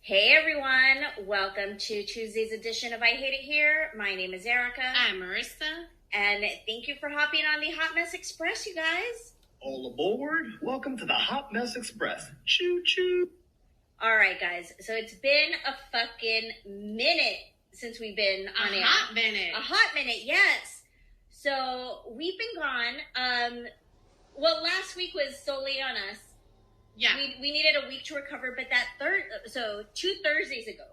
Hey everyone, welcome to Tuesday's edition of I Hate It Here. My name is Erica. I'm Marissa. And thank you for hopping on the Hot Mess Express, you guys. All aboard. Welcome to the Hot Mess Express. Choo choo. All right, guys. So it's been a fucking minute since we've been on air. A hot minute. A hot minute, yes. So we've been gone. Well, last week was solely on us. Yeah. We needed a week to recover, but two Thursdays ago,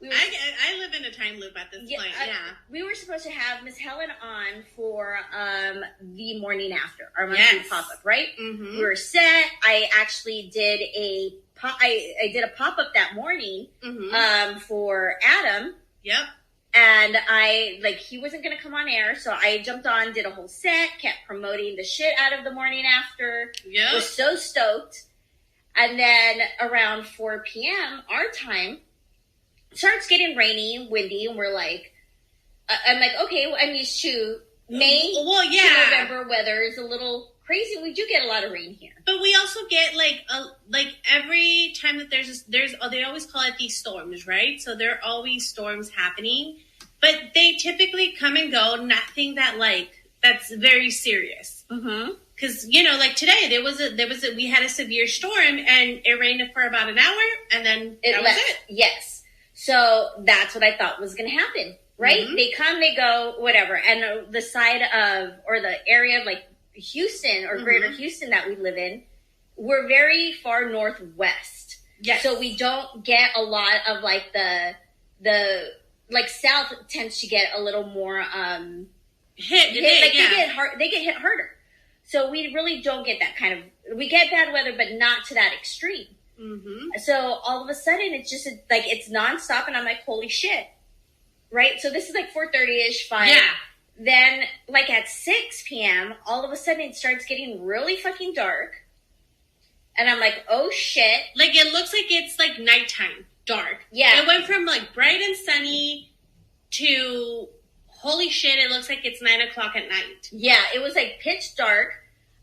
I live in a time loop at this point. We were supposed to have Miss Helen on for the morning after our monthly pop-up, right? Mm-hmm. We were set. I actually did I did a pop-up that morning for Adam. Yep. And he wasn't going to come on air, so I jumped on, did a whole set, kept promoting the shit out of the morning after. Yep. Was so stoked. And then around 4 p.m., our time, starts getting rainy, windy, and we're like, I'm like, okay, well, I'm used to May to November weather is a little crazy. We do get a lot of rain here. But we also get every time that they always call it these storms, right? So there are always storms happening, but they typically come and go. Nothing that's very serious. Mm-hmm. Because today we had a severe storm and it rained for about an hour and then that was it. Yes. So that's what I thought was going to happen, right? Mm-hmm. They come, they go, whatever. And the side of, or the area of Houston or greater Houston that we live in, we're very far northwest. Yes. So we don't get a lot of the south tends to get a little more hit. They get hit harder. So we really don't get that kind of, we get bad weather, but not to that extreme. Mm-hmm. So all of a sudden it's just it's nonstop and I'm like, holy shit. Right? So this is 4:30ish, 5. Yeah. Then at 6 p.m., all of a sudden it starts getting really fucking dark. And I'm like, oh shit. It looks like it's nighttime, dark. Yeah. It went from bright and sunny to holy shit, it looks like it's 9 o'clock at night. Yeah, it was pitch dark.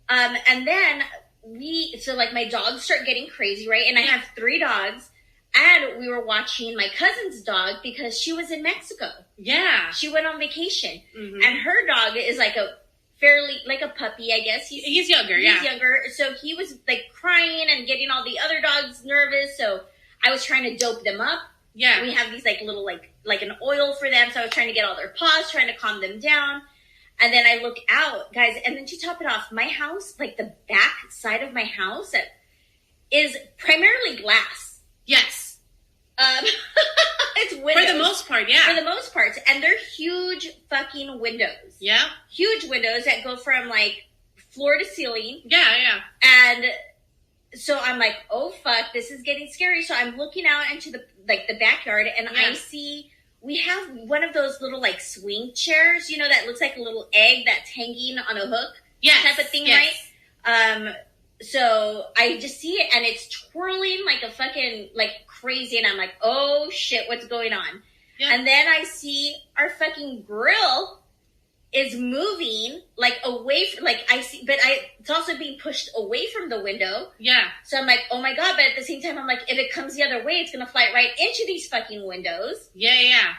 And then my dogs start getting crazy, right? And I have 3 dogs. And we were watching my cousin's dog because she was in Mexico. Yeah. She went on vacation. Mm-hmm. And her dog is a fairly, a puppy, I guess. He's younger, He's younger. So he was crying and getting all the other dogs nervous. So I was trying to dope them up. Yeah. We have these little, an oil for them. So I was trying to get all their paws, trying to calm them down. And then I look out, guys, and then to top it off, my house, the back side of my house is primarily glass. Yes. It's windows. For the most part, yeah. For the most part. And they're huge fucking windows. Yeah. Huge windows that go from floor to ceiling. Yeah, yeah. And so I'm like, oh fuck, this is getting scary. So I'm looking out into the backyard and I see we have one of those little swing chairs, that looks like a little egg that's hanging on a hook. Yes. Type of thing, yes. Right? So I just see it and it's twirling a fucking crazy and I'm like, oh shit, what's going on? Yeah. And then I see our fucking grill is moving away from, I see, but it's also being pushed away from the window. Yeah. So I'm like, oh my God, but at the same time I'm like, if it comes the other way, it's gonna fly right into these fucking windows. Yeah, yeah.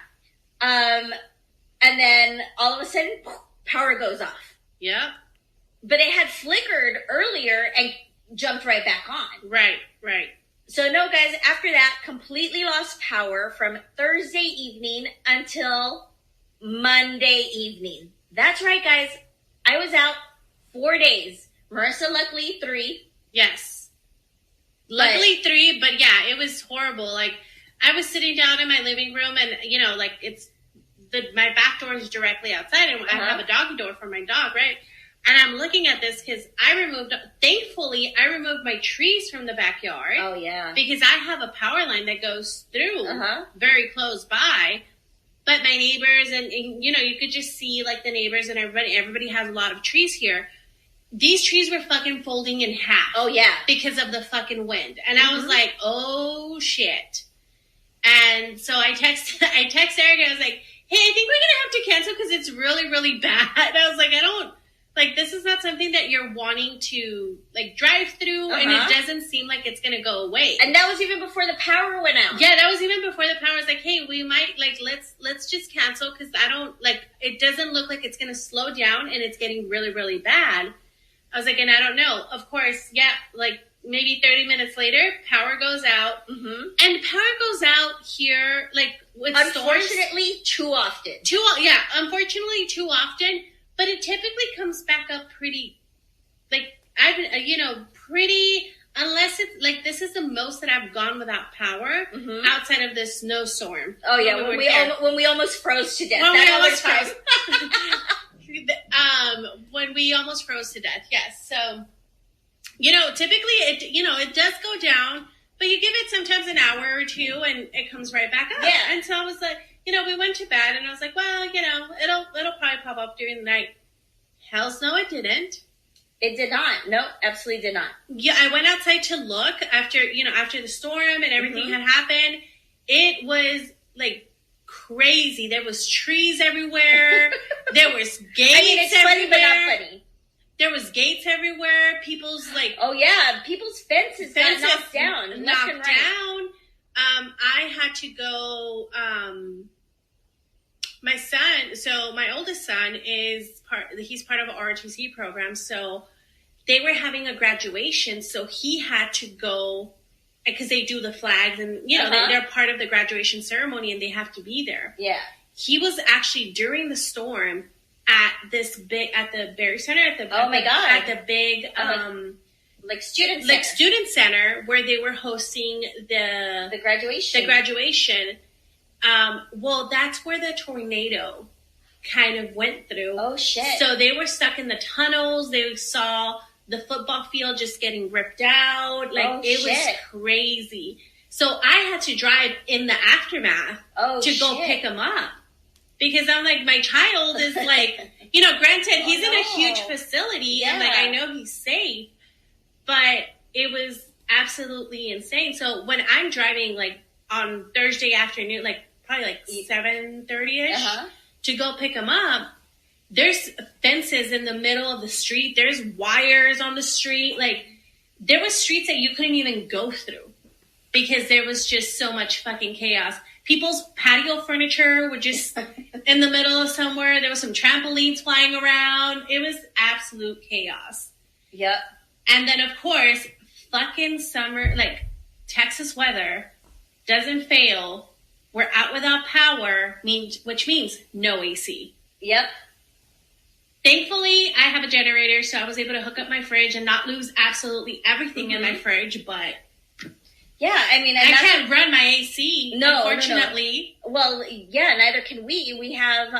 And then all of a sudden, power goes off. Yeah. But it had flickered earlier and jumped right back on. Right, right. So no, guys, after that, completely lost power from Thursday evening until Monday evening. That's right, guys. I was out 4 days. Marissa, luckily, 3. Yes. Luckily 3, but yeah, it was horrible. I was sitting down in my living room and, my back door is directly outside and I have a doggy door for my dog, right? And I'm looking at this because thankfully, I removed my trees from the backyard. Oh, yeah. Because I have a power line that goes through very close by. But my neighbors and you could just see the neighbors and everybody has a lot of trees here. These trees were fucking folding in half. Oh, yeah. Because of the fucking wind. And I was like, oh, shit. And so I text Erica. I was like, hey, I think we're going to have to cancel because it's really, really bad. I was like, I don't like, this is not something that you're wanting to, like, drive through, and it doesn't seem like it's going to go away. And that was even before the power went out. Yeah, that was even before the power was like, hey, we might, like, let's just cancel, because I don't, like, it doesn't look like it's going to slow down, and it's getting really, really bad. I was like, and I don't know. Of course, yeah, like, maybe 30 minutes later, power goes out. Mm-hmm. And power goes out here, like, with unfortunately, storms. too often. Unfortunately, too often. But it typically comes back up pretty, like, pretty, unless it's, like, this is the most that I've gone without power outside of this snowstorm. Oh, yeah, when we almost froze to death. When we almost froze to death, yes. So, typically it does go down, but you give it sometimes an hour or two and it comes right back up. Yeah. And so I was like, we went to bed and I was like, well, it'll probably pop up during the night. Hells no, it didn't. It did not. No, absolutely did not. Yeah, I went outside to look after the storm and everything had happened. It was like crazy. There was trees everywhere. There was gates it's everywhere. Funny, but not funny. There was gates everywhere. People's like... Oh, yeah. People's fences got knocked down. I had to go... my son... So, my oldest son he's part of a ROTC program. So, they were having a graduation. So, he had to go... Because they do the flags and, they're part of the graduation ceremony and they have to be there. Yeah. He was actually, during the storm... at the Berry Center, at the big, student center where they were hosting the graduation. Well, that's where the tornado kind of went through. Oh shit! So they were stuck in the tunnels. They saw the football field just getting ripped out. Like it was crazy. So I had to drive in the aftermath to go pick him up. Because I'm like, my child is like, granted, he's in a huge facility and like, I know he's safe, but it was absolutely insane. So when I'm driving like on Thursday afternoon, like probably like 7:30ish to go pick him up, there's fences in the middle of the street. There's wires on the street. Like there was streets that you couldn't even go through because there was just so much fucking chaos. People's patio furniture were just in the middle of somewhere. There was some trampolines flying around. It was absolute chaos. Yep. And then, of course, fucking summer, like, Texas weather doesn't fail. We're out without power, which means no AC. Yep. Thankfully, I have a generator, so I was able to hook up my fridge and not lose absolutely everything in my fridge, but... Yeah, I mean... I can't run my AC, unfortunately. No. Well, yeah, neither can we. We have...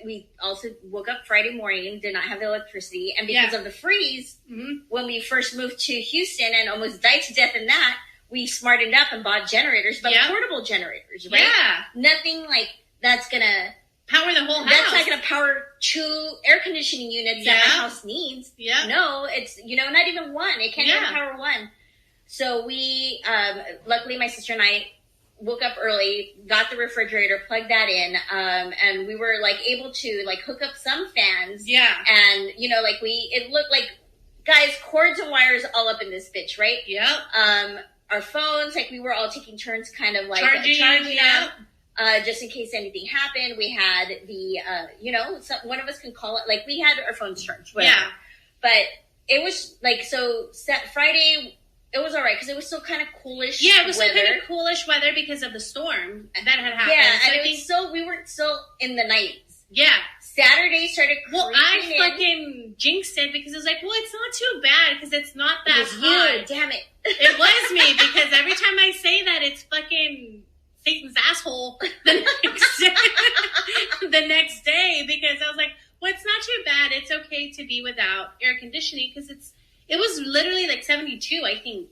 we also woke up Friday morning, did not have the electricity, and because of the freeze, when we first moved to Houston and almost died to death in that, we smartened up and bought generators, but portable generators, right? Yeah. Nothing like that's going to... Power the whole house. That's not going to power 2 air conditioning units that my house needs. Yeah. No, it's, not even one. It can't even power one. So we, luckily my sister and I woke up early, got the refrigerator, plugged that in, and we were like able to like hook up some fans. Yeah. And, it looked like, guys, cords and wires all up in this bitch, right? Yep. Our phones, like we were all taking turns kind of like charging up. Just in case anything happened. We had the, one of us can call it, like we had our phones charged, whatever. Yeah. But it was like, Friday, it was all right because it was still kind of coolish. Yeah, it was still kind of coolish weather because of the storm that had happened. Yeah, so and we weren't still in the 90s. Yeah. Saturday started creeping Well, I fucking jinxed it because it was like, well, it's not too bad because it's not that hot. You, damn it. It was me because every time I say that, it's fucking Satan's asshole the next day because I was like, well, it's not too bad. It's okay to be without air conditioning because it was literally like 72, I think,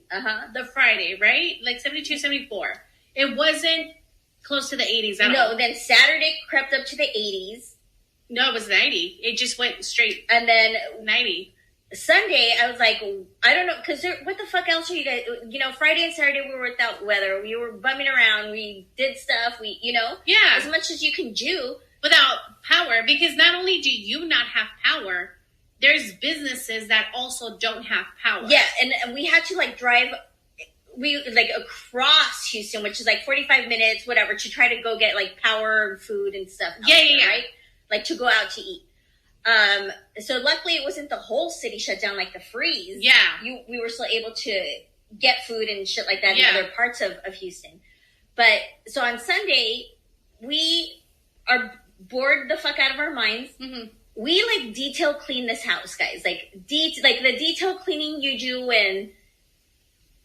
the Friday, right? Like 72, 74. It wasn't close to the 80s at all. No, then Saturday crept up to the 80s. No, it was 90. It just went straight. And then 90. Sunday, I was like, I don't know, because what the fuck else are you guys, Friday and Saturday we were without weather. We were bumming around. We did stuff. Yeah. As much as you can do. Without power, because not only do you not have power, there's businesses that also don't have power. Yeah, and we had to like drive across Houston, which is like 45 minutes, whatever, to try to go get like power and food and stuff. Yeah. Right? Like to go out to eat. So luckily it wasn't the whole city shut down like the freeze. Yeah. We were still able to get food and shit like that in other parts of Houston. But so on Sunday, we are bored the fuck out of our minds. Mm-hmm. We like detail clean this house, guys. Like the detail cleaning you do when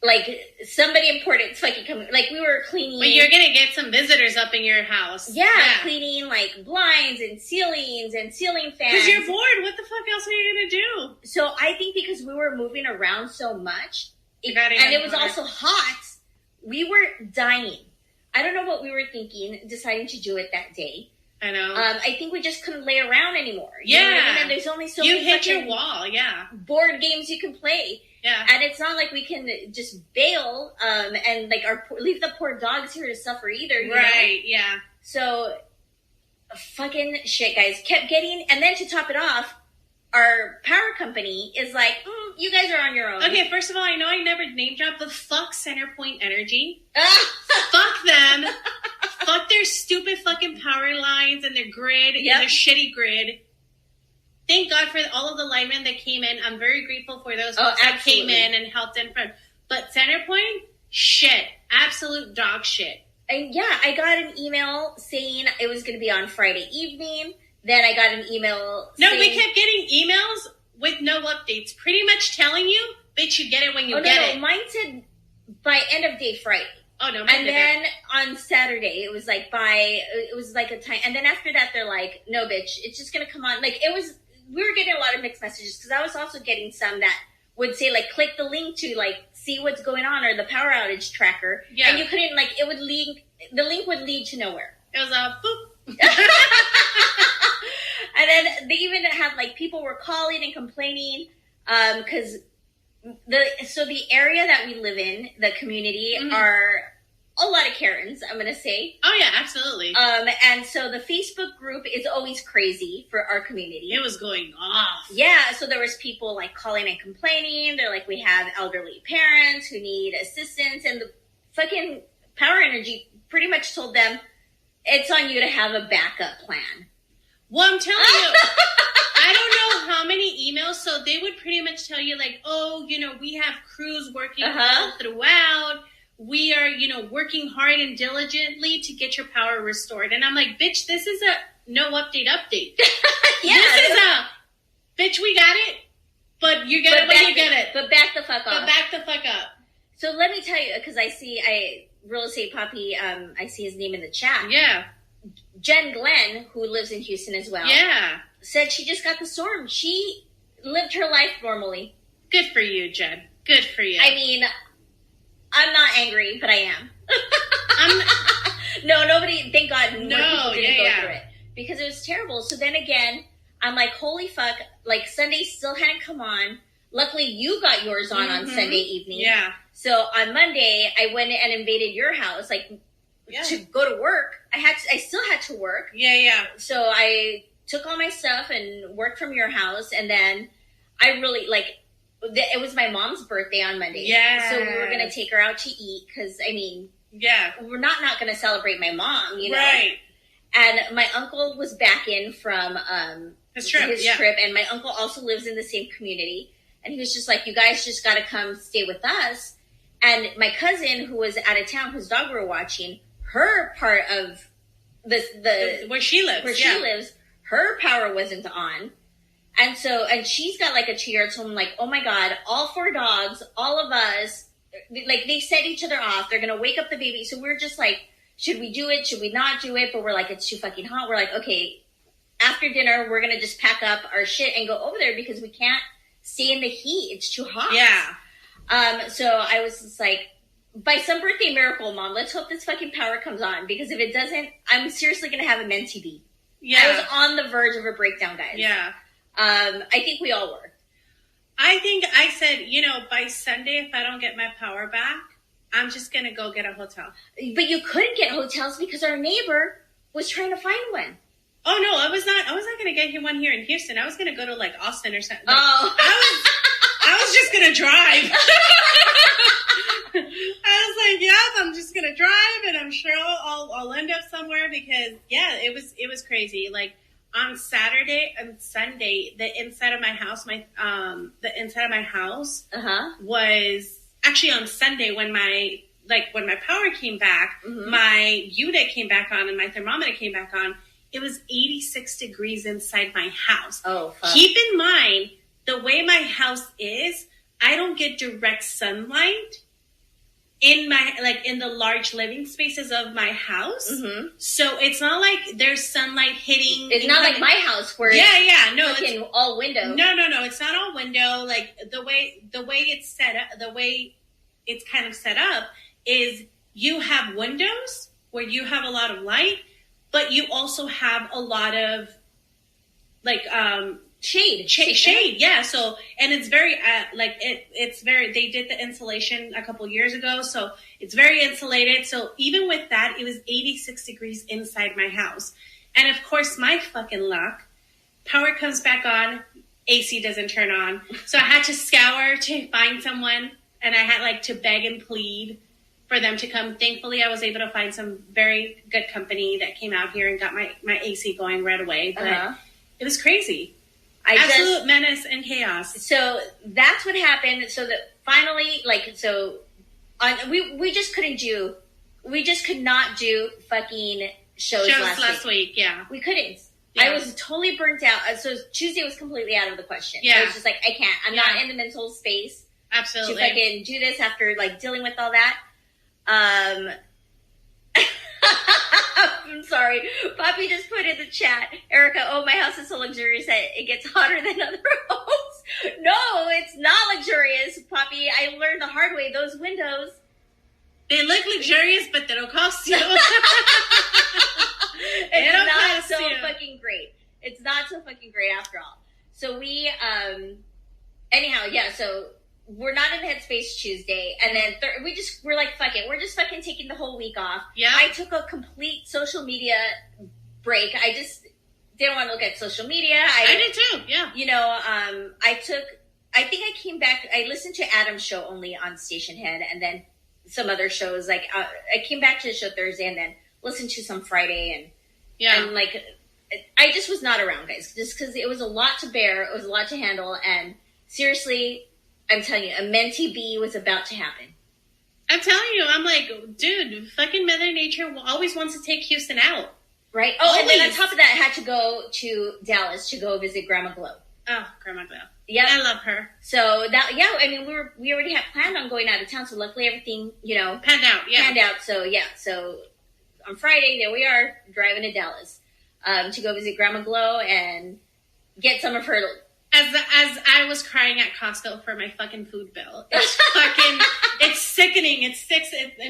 like somebody important fucking coming. Like we were cleaning. But you're gonna get some visitors up in your house. Yeah, cleaning like blinds and ceilings and ceiling fans. Because you're bored. What the fuck else are you gonna do? So I think because we were moving around so much, and it was also hot, we were dying. I don't know what we were thinking, deciding to do it that day. I know. I think we just couldn't lay around anymore. You know what I mean? And there's only so you many hit your wall. Yeah. Board games you can play. Yeah. And it's not like we can just bail and like leave the poor dogs here to suffer either. You know? Yeah. So fucking shit, guys. Kept getting, and then to top it off, our power company is like, you guys are on your own. Okay, first of all, I know I never name dropped, but fuck CenterPoint Energy. Fuck them. Fuck their stupid fucking power lines and their grid and their shitty grid. Thank God for all of the linemen that came in. I'm very grateful for those folks that came in and helped in front. But CenterPoint, shit. Absolute dog shit. And yeah, I got an email saying it was going to be on Friday evening. Then I got an email saying... No, we kept getting emails with no updates. Pretty much telling you, bitch, you get it when you get it. Mine said by end of day Friday. Oh, no. And then on Saturday, it was like a time. And then after that, they're like, no, bitch, it's just going to come on. Like, we were getting a lot of mixed messages because I was also getting some that would say, like, click the link to, like, see what's going on or the power outage tracker. Yeah. And you couldn't, like, the link would lead to nowhere. It was a boop. And then they even had, like, people were calling and complaining because the area that we live in, the community, are a lot of Karens, I'm going to say. Oh, yeah, absolutely. And so the Facebook group is always crazy for our community. It was going off. Yeah, so there was people, like, calling and complaining. They're like, we have elderly parents who need assistance. And the fucking Power Energy pretty much told them, it's on you to have a backup plan. Well, I'm telling you, I don't know how many emails. So they would pretty much tell you, like, oh, you know, we have crews working all throughout. We are, you know, working hard and diligently to get your power restored. And I'm like, bitch, this is a no update. Yeah. This is bitch, we got it, but you get it when you get it. But back the fuck off. But back the fuck up. So let me tell you, because Real Estate Poppy, I see his name in the chat. Yeah. Jen Glenn, who lives in Houston as well, said she just got the storm. She lived her life normally. Good for you, Jen. Good for you. I mean, I'm not angry, but I am. No, nobody, thank God, people didn't go through it. Because it was terrible. So then again, I'm like, holy fuck, like Sunday still hadn't come on. Luckily, you got yours on Sunday evening. Yeah. So on Monday, I went and invaded your house, like, to go to work. I still had to work. Yeah. So I took all my stuff and worked from your house. And then I really, like, it was my mom's birthday on Monday. Yeah. So we were going to take her out to eat because, I mean, we're not going to celebrate my mom, you know? Right. And my uncle was back in from his trip. And my uncle also lives in the same community. And he was just like, you guys just got to come stay with us. And my cousin, who was out of town, whose dog we were watching, her part of where she lives, her power wasn't on. And so, and she's got like a 2-year-old, so I'm like, oh my God, all 4 dogs, all of us, like they set each other off. They're going to wake up the baby. So we're just like, should we do it? Should we not do it? But we're like, it's too fucking hot. We're like, okay, after dinner, we're going to just pack up our shit and go over there because we can't stay in the heat. It's too hot. Yeah. So I was just like, by some birthday miracle, Mom, let's hope this fucking power comes on, because if it doesn't, I'm seriously going to have a mentee. Yeah. I was on the verge of a breakdown, guys. Yeah. I think we all were. I think I said, you know, by Sunday, if I don't get my power back, I'm just going to go get a hotel. But you couldn't get hotels because our neighbor was trying to find one. Oh no, I was not gonna get him one here in Houston. I was gonna go to like Austin or something. Like, Oh, I was just gonna drive. I was like, yeah, I'm just gonna drive, and I'm sure I'll end up somewhere because yeah, it was crazy. Like on Saturday and Sunday, the inside of my house, was actually on Sunday when my power came back, my unit came back on and my thermometer came back on. It was 86 degrees inside my house. Oh, fuck. Keep in mind, the way my house is, I don't get direct sunlight in the large living spaces of my house. Mm-hmm. So it's not like there's sunlight hitting. It's not like my house where it's all window. No, it's not all window. Like the way it's set up, the way it's kind of set up is you have windows where you have a lot of light, but you also have a lot of shade. Yeah. So, and it's very, they did the insulation a couple years ago. So it's very insulated. So even with that, it was 86 degrees inside my house. And of course, my fucking luck, power comes back on, AC doesn't turn on. So I had to scour to find someone, and I had to beg and plead for them to come. Thankfully, I was able to find some very good company that came out here and got my AC going right away. But it was crazy. Absolute menace and chaos. So that's what happened. So that finally, we just could not do fucking shows last week. Yeah, we couldn't. Yeah. I was totally burnt out. So Tuesday was completely out of the question. Yeah, I was just like, I can't. I'm not in the mental space. Absolutely. To fucking do this after dealing with all that. I'm sorry. Poppy just put in the chat, Erica, oh, my house is so luxurious that it gets hotter than other homes. No, it's not luxurious, Poppy. I learned the hard way. Those windows. They look luxurious, but they don't cost you. It's not so fucking great. It's not so fucking great after all. So we, anyhow, yeah, so we're not in the headspace Tuesday, and then we're like, fuck it, we're just fucking taking the whole week off. Yeah, I took a complete social media break. I just didn't want to look at social media. I did too. Yeah, I think I came back. I listened to Adam's show only on Station Head, and then some other shows. I came back to the show Thursday, and then listened to some Friday, and I just was not around, guys, just because it was a lot to bear. It was a lot to handle, and seriously, I'm telling you, a mentee B was about to happen. I'm telling you, I'm like, dude, fucking Mother Nature always wants to take Houston out. Right? Oh, always. And then on top of that, I had to go to Dallas to go visit Grandma Glow. Oh, Grandma Glow. Yeah. I love her. So we already had planned on going out of town, so luckily everything, panned out. Yeah. Panned out. So yeah, so on Friday, there we are, driving to Dallas, to go visit Grandma Glow and get some of her. As I was crying at Costco for my fucking food bill. It's fucking, it's sickening. It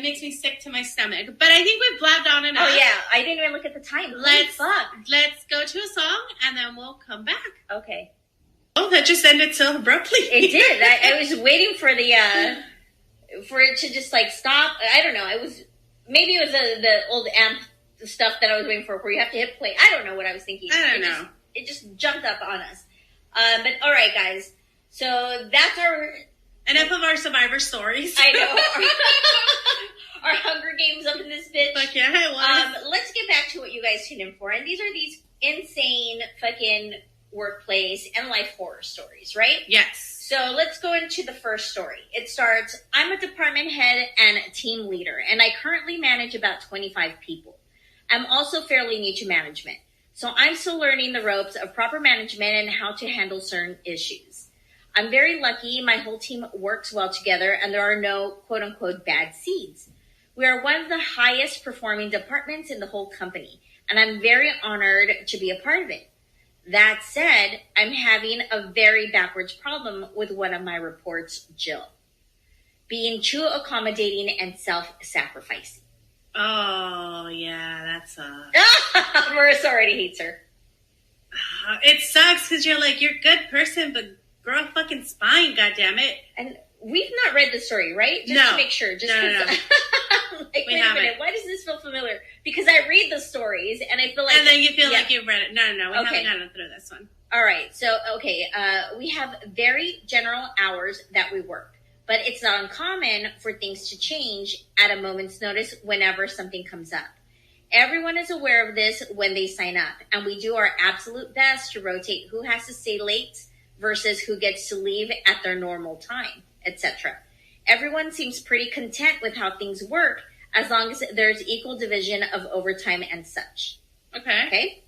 makes me sick to my stomach. But I think we've blabbed on enough. Oh yeah, I didn't even look at the time. Let's go to a song and then we'll come back. Okay. Oh, that just ended so abruptly. It did. I was waiting for for it to just stop. I don't know. Maybe it was the old amp stuff that I was waiting for where you have to hit play. I don't know what I was thinking. I don't know. It just jumped up on us. But all right, guys. So that's enough of our survivor stories. I know our Hunger Games up in this bitch. Fuck yeah, it was. Let's get back to what you guys tuned in for, and these are these insane fucking workplace and life horror stories, right? Yes. So let's go into the first story. It starts, I'm a department head and a team leader, and I currently manage about 25 people. I'm also fairly new to management. So I'm still learning the ropes of proper management and how to handle certain issues. I'm very lucky my whole team works well together and there are no quote-unquote bad seeds. We are one of the highest performing departments in the whole company, and I'm very honored to be a part of it. That said, I'm having a very backwards problem with one of my reports, Jill. Being too accommodating and self-sacrificing. Oh, yeah, that sucks. Marissa already hates her. It sucks because you're like, you're a good person, but grow a fucking spine, goddammit. And we've not read the story, right? Just no. to make sure. No. Like, wait a minute, why does this feel familiar? Because I read the stories and I feel like... And then you feel like you've read it. No, we haven't gotten through this one. All right, so, we have very general hours that we work, but it's not uncommon for things to change at a moment's notice whenever something comes up. Everyone is aware of this when they sign up, and we do our absolute best to rotate who has to stay late versus who gets to leave at their normal time, etc. Everyone seems pretty content with how things work as long as there's equal division of overtime and such. Okay?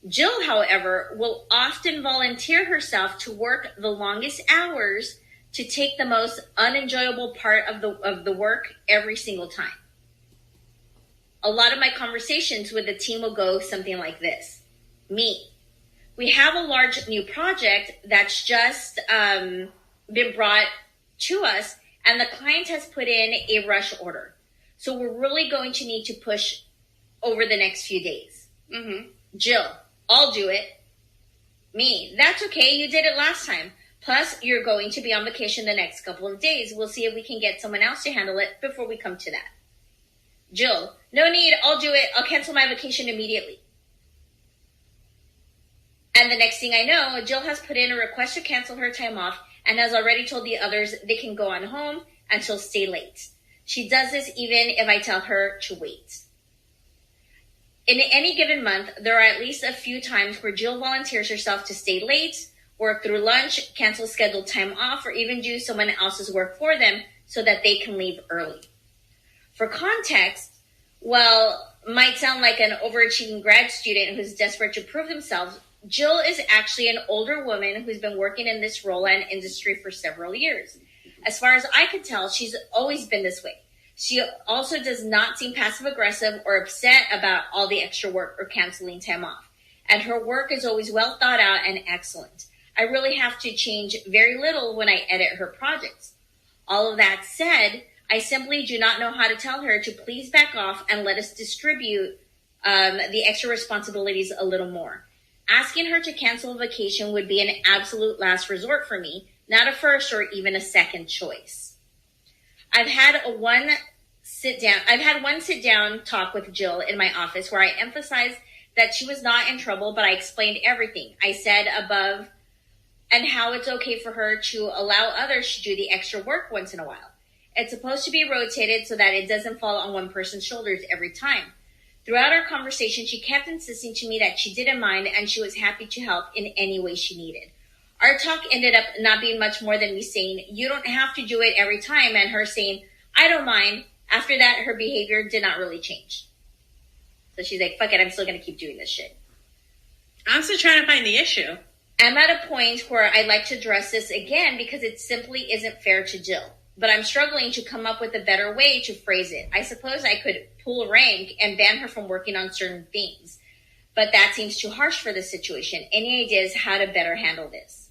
Jill, however, will often volunteer herself to work the longest hours to take the most unenjoyable part of the work every single time. A lot of my conversations with the team will go something like this. Me. We have a large new project that's just been brought to us, and the client has put in a rush order. So we're really going to need to push over the next few days. Mm-hmm. Jill, I'll do it. Me, that's okay. You did it last time. Plus, you're going to be on vacation the next couple of days. We'll see if we can get someone else to handle it before we come to that. Jill, no need. I'll do it. I'll cancel my vacation immediately. And the next thing I know, Jill has put in a request to cancel her time off and has already told the others they can go on home and she'll stay late. She does this even if I tell her to wait. In any given month, there are at least a few times where Jill volunteers herself to stay late, work through lunch, cancel scheduled time off, or even do someone else's work for them so that they can leave early. For context, might sound like an overachieving grad student who's desperate to prove themselves, Jill is actually an older woman who's been working in this role and industry for several years. As far as I could tell, she's always been this way. She also does not seem passive-aggressive or upset about all the extra work or canceling time off. And her work is always well thought out and excellent. I really have to change very little when I edit her projects. All of that said, I simply do not know how to tell her to please back off and let us distribute the extra responsibilities a little more. Asking her to cancel a vacation would be an absolute last resort for me, not a first or even a second choice. I've had one sit down talk with Jill in my office where I emphasized that she was not in trouble, but I explained everything I said above and how it's okay for her to allow others to do the extra work once in a while. It's supposed to be rotated so that it doesn't fall on one person's shoulders every time. Throughout our conversation, she kept insisting to me that she didn't mind and she was happy to help in any way she needed. Our talk ended up not being much more than me saying, you don't have to do it every time, and her saying, I don't mind. After that, her behavior did not really change. So she's like, fuck it, I'm still going to keep doing this shit. I'm still trying to find the issue. I'm at a point where I'd like to address this again because it simply isn't fair to Jill. But I'm struggling to come up with a better way to phrase it. I suppose I could pull rank and ban her from working on certain things. But that seems too harsh for this situation. Any ideas how to better handle this?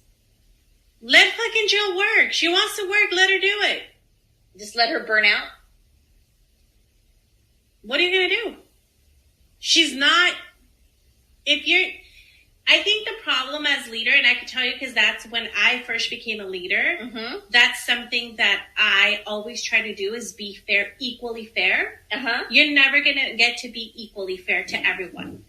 Let fucking Jill work. She wants to work. Let her do it. Just let her burn out? What are you going to do? She's not... I think the problem as leader, and I can tell you because that's when I first became a leader, that's something that I always try to do is be fair, equally fair. You're never going to get to be equally fair to everyone.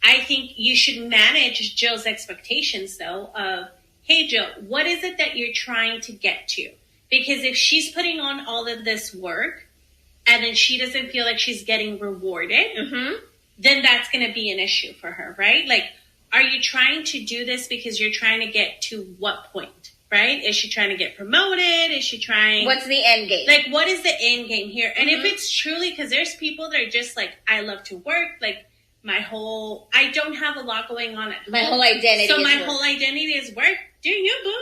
I think you should manage Jill's expectations, though, of, hey, Jill, what is it that you're trying to get to? Because if she's putting on all of this work and then she doesn't feel like she's getting rewarded, then that's going to be an issue for her, right? Like, are you trying to do this because you're trying to get to what point, right? Is she trying to get promoted? Is she trying... What's the end game? Like, what is the end game here? And if it's truly... Because there's people that are just like, I love to work. Like, I don't have a lot going on at home. My whole identity So is my work. whole identity is work. Do you, boo?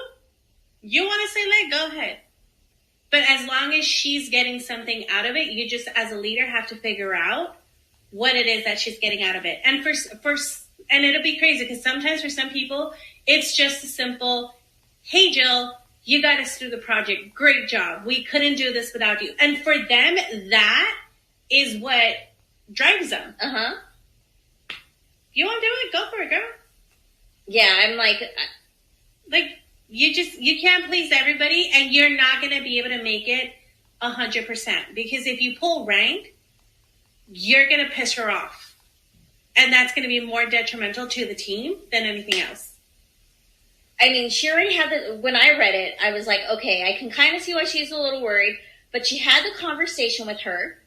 You want to say like, go ahead. But as long as she's getting something out of it, you just, as a leader, have to figure out what it is that she's getting out of it. And and it'll be crazy because sometimes for some people, it's just a simple, hey, Jill, you got us through the project. Great job. We couldn't do this without you. And for them, that is what drives them. You want to do it? Go for it, girl. Yeah, I'm like... you can't please everybody, and you're not going to be able to make it 100%. Because if you pull rank, you're going to piss her off. And that's going to be more detrimental to the team than anything else. I mean, she already had when I read it, I was like, okay, I can kind of see why she's a little worried. But she had the conversation with her.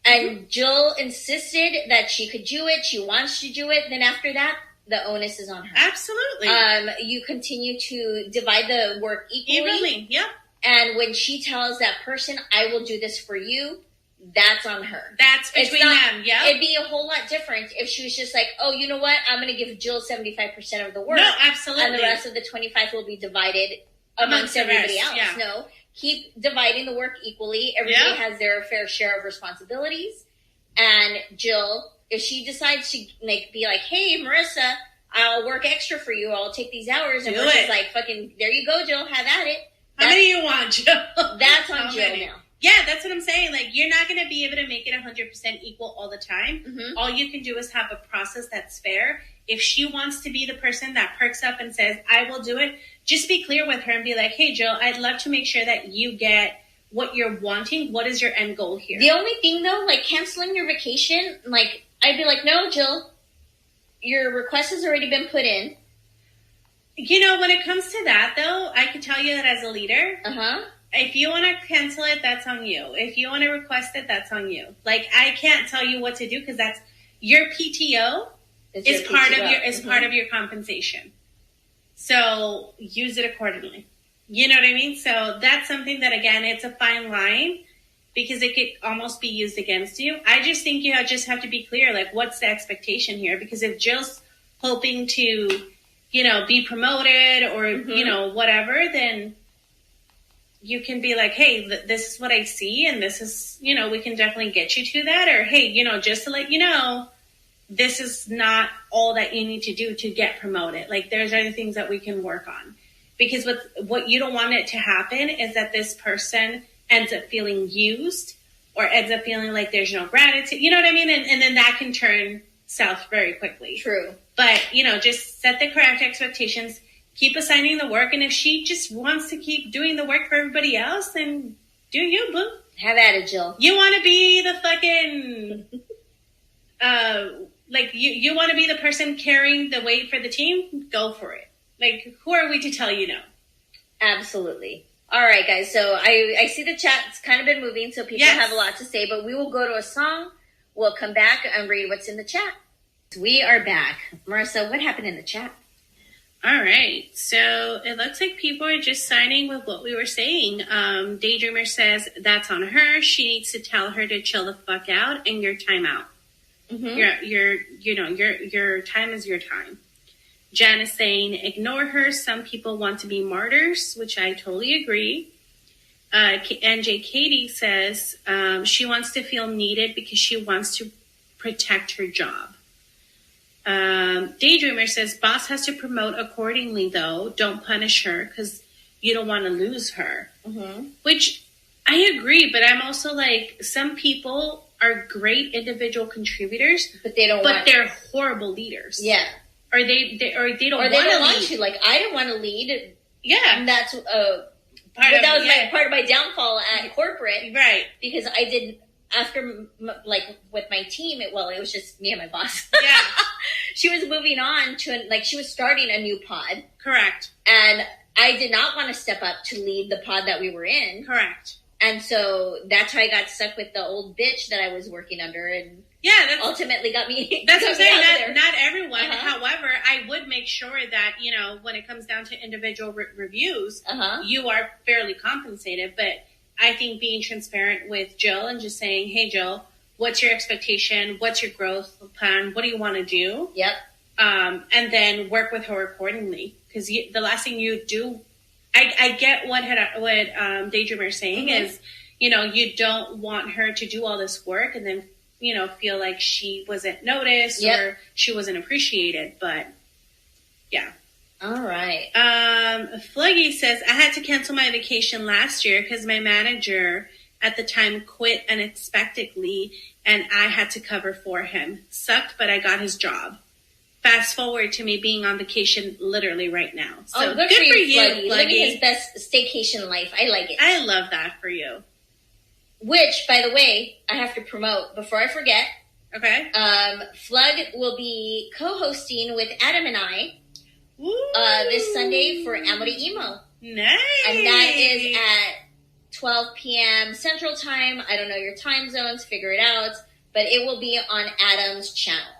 And Jill insisted that she could do it. She wants to do it. Then after that, the onus is on her. Absolutely. You continue to divide the work equally. Yep. And when she tells that person, I will do this for you, that's on her. That's between them, yeah. It'd be a whole lot different if she was just like, oh, you know what? I'm going to give Jill 75% of the work. No, absolutely. And the rest of the 25 will be divided amongst everybody else. Yeah. No, keep dividing the work equally. Everybody has their fair share of responsibilities. And Jill, if she decides to be like, hey, Marissa, I'll work extra for you. I'll take these hours. And Marissa's like, fucking, there you go, Jill. Have at it. How many you want, Jill? That's on Jill now. Yeah, that's what I'm saying. Like, you're not going to be able to make it 100% equal all the time. Mm-hmm. All you can do is have a process that's fair. If she wants to be the person that perks up and says, I will do it, just be clear with her and be like, hey, Jill, I'd love to make sure that you get what you're wanting. What is your end goal here? The only thing, though, like, canceling your vacation, like, I'd be like, no, Jill, your request has already been put in. You know, when it comes to that, though, I can tell you that as a leader, if you want to cancel it, that's on you. If you want to request it, that's on you. Like, I can't tell you what to do because that's your PTO is part of your compensation. So use it accordingly. You know what I mean? So that's something that, again, it's a fine line because it could almost be used against you. I just think you just have to be clear, like, what's the expectation here? Because if Jill's hoping to, you know, be promoted or, you know, whatever, then you can be like, hey, this is what I see. And this is, you know, we can definitely get you to that. Or, hey, you know, just to let you know, this is not all that you need to do to get promoted. Like, there's other things that we can work on. Because what you don't want it to happen is that this person ends up feeling used or ends up feeling like there's no gratitude. You know what I mean? And then that can turn south very quickly. True. But, you know, just set the correct expectations. Keep assigning the work. And if she just wants to keep doing the work for everybody else, then do you, boo. Have at it, Jill. You want to be the fucking... like, you want to be the person carrying the weight for the team? Go for it. Like, who are we to tell you no? Absolutely. All right, guys. So I see the chat's kind of been moving, so people have a lot to say. But we will go to a song. We'll come back and read what's in the chat. We are back. Marissa, what happened in the chat? All right. So it looks like people are just signing with what we were saying. Daydreamer says that's on her. She needs to tell her to chill the fuck out and your time out. Mm-hmm. Your time is your time. Jan is saying, ignore her. Some people want to be martyrs, which I totally agree. NJ Katie says she wants to feel needed because she wants to protect her job. Daydreamer says, boss has to promote accordingly, though. Don't punish her because you don't want to lose her. Mm-hmm. Which I agree, but I'm also like, some people are great individual contributers, but they're horrible leaders. Yeah. Or they don't want to. Like, I didn't want to lead. Yeah. And that's part of my downfall at corporate. Right. Because I did, after, like, with my team, it was just me and my boss. Yeah. She was moving on to, she was starting a new pod. Correct. And I did not want to step up to lead the pod that we were in. Correct. And so that's how I got stuck with the old bitch that I was working under, and that's ultimately got me. That's what I'm saying. Not everyone. However, I would make sure that, you know, when it comes down to individual reviews, you are fairly compensated. But I think being transparent with Jill and just saying, hey, Jill, what's your expectation? What's your growth plan? What do you want to do? Yep. And then work with her accordingly. Because the last thing you do, I get what Daydreamer is saying is, you know, you don't want her to do all this work and then, you know, feel like she wasn't noticed or she wasn't appreciated. But yeah. All right. Fluggy says, I had to cancel my vacation last year because my manager at the time quit unexpectedly and I had to cover for him. Sucked, but I got his job. Fast forward to me being on vacation literally right now. So good for you, Fluggy. Living his best staycation life. I like it. I love that for you. which, by the way, I have to promote before I forget. Okay. Flug will be co-hosting with Adam and I this Sunday for Amity Emo. Nice. And that is at 12 p.m. Central Time. I don't know your time zones. Figure it out. But it will be on Adam's channel.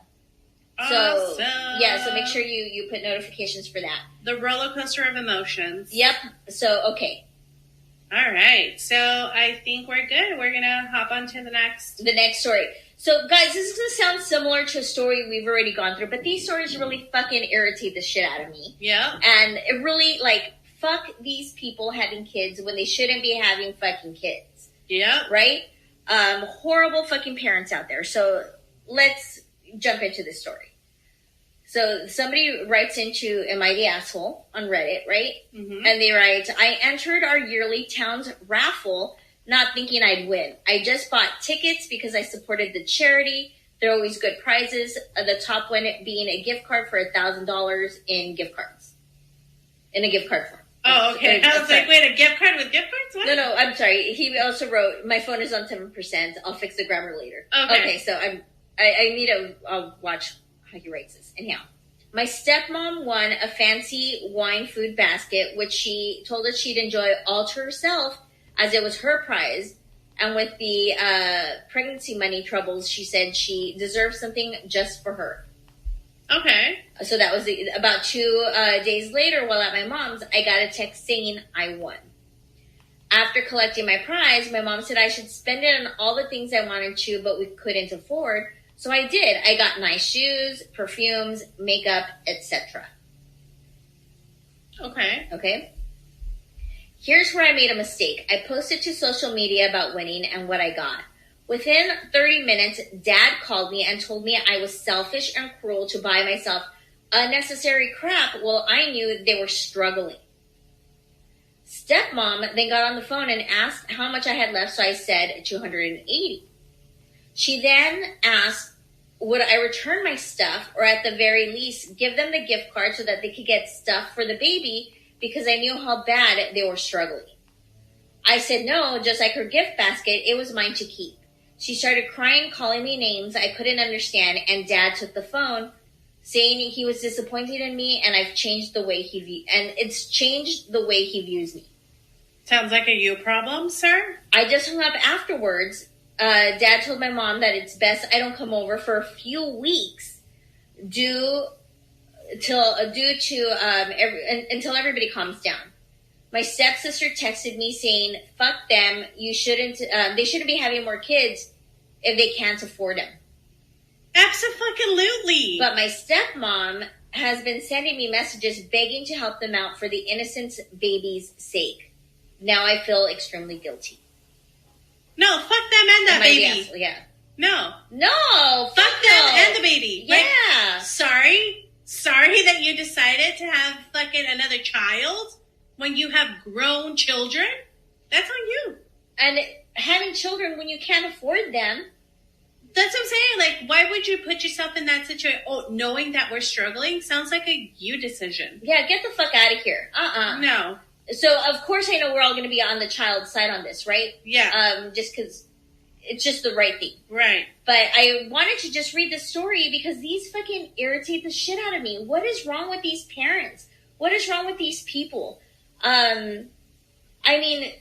So, yeah, so make sure you put notifications for that. The roller coaster of emotions. Yep. So, okay. All right. So, I think we're good. We're going to hop on to the next story. So, guys, this is going to sound similar to a story we've already gone through, but these stories really fucking irritate the shit out of me. Yeah. And it really, like, fuck these people having kids when they shouldn't be having fucking kids. Yeah. Right? Horrible fucking parents out there. So, let's jump into this story. So somebody writes into Am I the Asshole on Reddit, right? Mm-hmm. And they write, I entered our yearly town's raffle not thinking I'd win. I just bought tickets because I supported the charity. They're always good prizes. The top one being a gift card for $1,000 in gift cards. In a gift card form. Oh, okay. I was like, wait, a gift card with gift cards? What? No, I'm sorry. He also wrote, my phone is on 7%. I'll fix the grammar later. Okay, so I need to watch how he writes this. Anyhow, my stepmom won a fancy wine food basket, which she told us she'd enjoy all to herself as it was her prize. And with the pregnancy money troubles, she said she deserved something just for her. Okay. So that was about 2 days later, while at my mom's, I got a text saying I won. After collecting my prize, my mom said I should spend it on all the things I wanted to, but we couldn't afford. So I did. I got nice shoes, perfumes, makeup, etc. Okay. Here's where I made a mistake. I posted to social media about winning and what I got. Within 30 minutes, Dad called me and told me I was selfish and cruel to buy myself unnecessary crap while I knew they were struggling. Stepmom then got on the phone and asked how much I had left, so I said $280. She then asked, would I return my stuff or at the very least give them the gift card so that they could get stuff for the baby because I knew how bad they were struggling. I said no, just like her gift basket, it was mine to keep. She started crying, calling me names I couldn't understand, and Dad took the phone saying he was disappointed in me and it's changed the way he views me. Sounds like a you problem, sir. I just hung up afterwards. Dad told my mom that it's best I don't come over for a few weeks until everybody calms down. My stepsister texted me saying, fuck them, they shouldn't be having more kids if they can't afford them. Abso-fucking-lutely. But my stepmom has been sending me messages begging to help them out for the innocent baby's sake. Now I feel extremely guilty. No, fuck them and that baby. Yeah. No, fuck them and the baby. Yeah. Like, sorry that you decided to have fucking another child when you have grown children. That's on you. And having children when you can't afford them. That's what I'm saying. Like, why would you put yourself in that situation? Oh, knowing that we're struggling sounds like a you decision. Yeah, get the fuck out of here. No. So, of course, I know we're all going to be on the child's side on this, right? Yeah. Just because it's just the right thing. Right. But I wanted to just read this story because these fucking irritate the shit out of me. What is wrong with these parents? What is wrong with these people? I mean,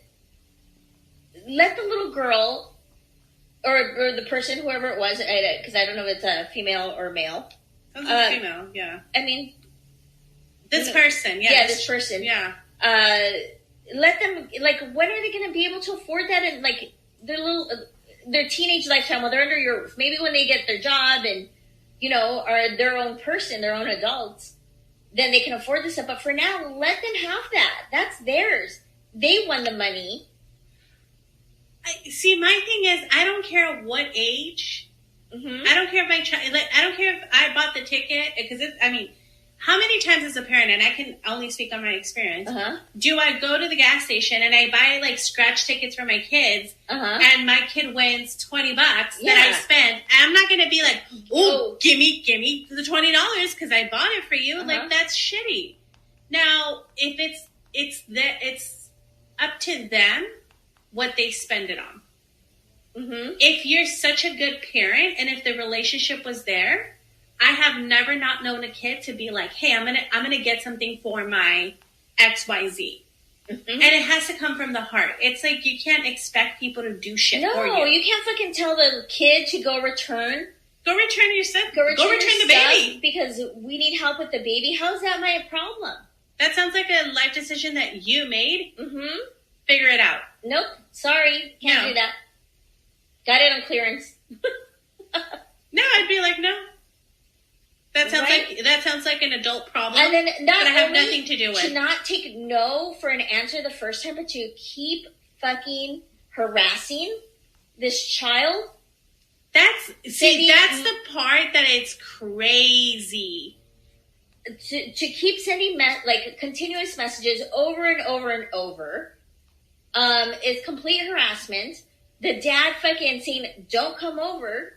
let the little girl or the person, whoever it was, because I don't know if it's a female or male. Sounds like female, yeah. I mean, this person, yes. Yeah, this person. Yeah. Let them, like, when are they going to be able to afford that? And, like, their teenage lifetime, while they're under your roof, maybe when they get their job and, you know, are their own person, their own adults, then they can afford this stuff. But for now, let them have that. That's theirs. They won the money. See, my thing is, I don't care what age. Mm-hmm. I don't care if my child, like, I don't care if I bought the ticket, because how many times as a parent, and I can only speak on my experience, do I go to the gas station and I buy, like, scratch tickets for my kids, and my kid wins $20 that I spent, I'm not going to be like, oh, give me the $20 because I bought it for you. Like, that's shitty. Now, if it's up to them what they spend it on. If you're such a good parent and if the relationship was there, I have never not known a kid to be like, hey, I'm gonna get something for my XYZ. And it has to come from the heart. It's like you can't expect people to do shit for you. No, you can't fucking tell the kid to go return. Go return your stuff. Go return the baby. Because we need help with the baby. How's that my problem? That sounds like a life decision that you made. Figure it out. Nope. Sorry. Can't do that. Got it on clearance. No, I'd be like, no. That sounds like an adult problem. And then that I have nothing to do with. To not take no for an answer the first time, but to keep fucking harassing this child. That's the part that it's crazy. To keep sending continuous messages over and over and over is complete harassment. The dad fucking saying, don't come over.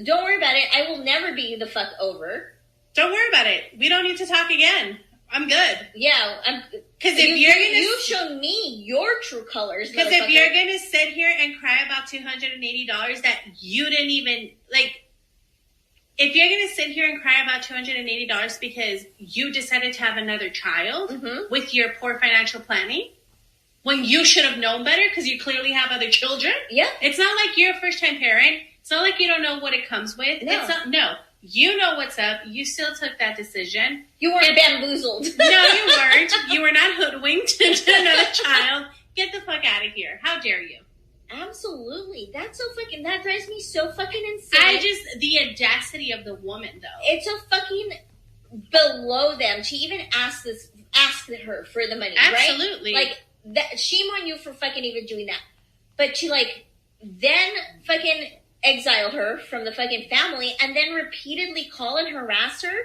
Don't worry about it. I will never be the fuck over. Don't worry about it. We don't need to talk again. I'm good. Yeah. Because if you've shown me your true colors. Because if you're going to sit here and cry about $280 that you didn't even, if you're going to sit here and cry about $280 because you decided to have another child with your poor financial planning, when you should have known better because you clearly have other children. Yeah. It's not like you're a first-time parent. It's not like you don't know what it comes with. No. You know what's up. You still took that decision. You weren't bamboozled. No, you weren't. You were not hoodwinked into another child. Get the fuck out of here. How dare you? Absolutely. That drives me so fucking insane. The audacity of the woman, though. It's so fucking below them to even ask her for the money, Absolutely. Right? Shame on you for fucking even doing that. But to then fucking exile her from the fucking family and then repeatedly call and harass her.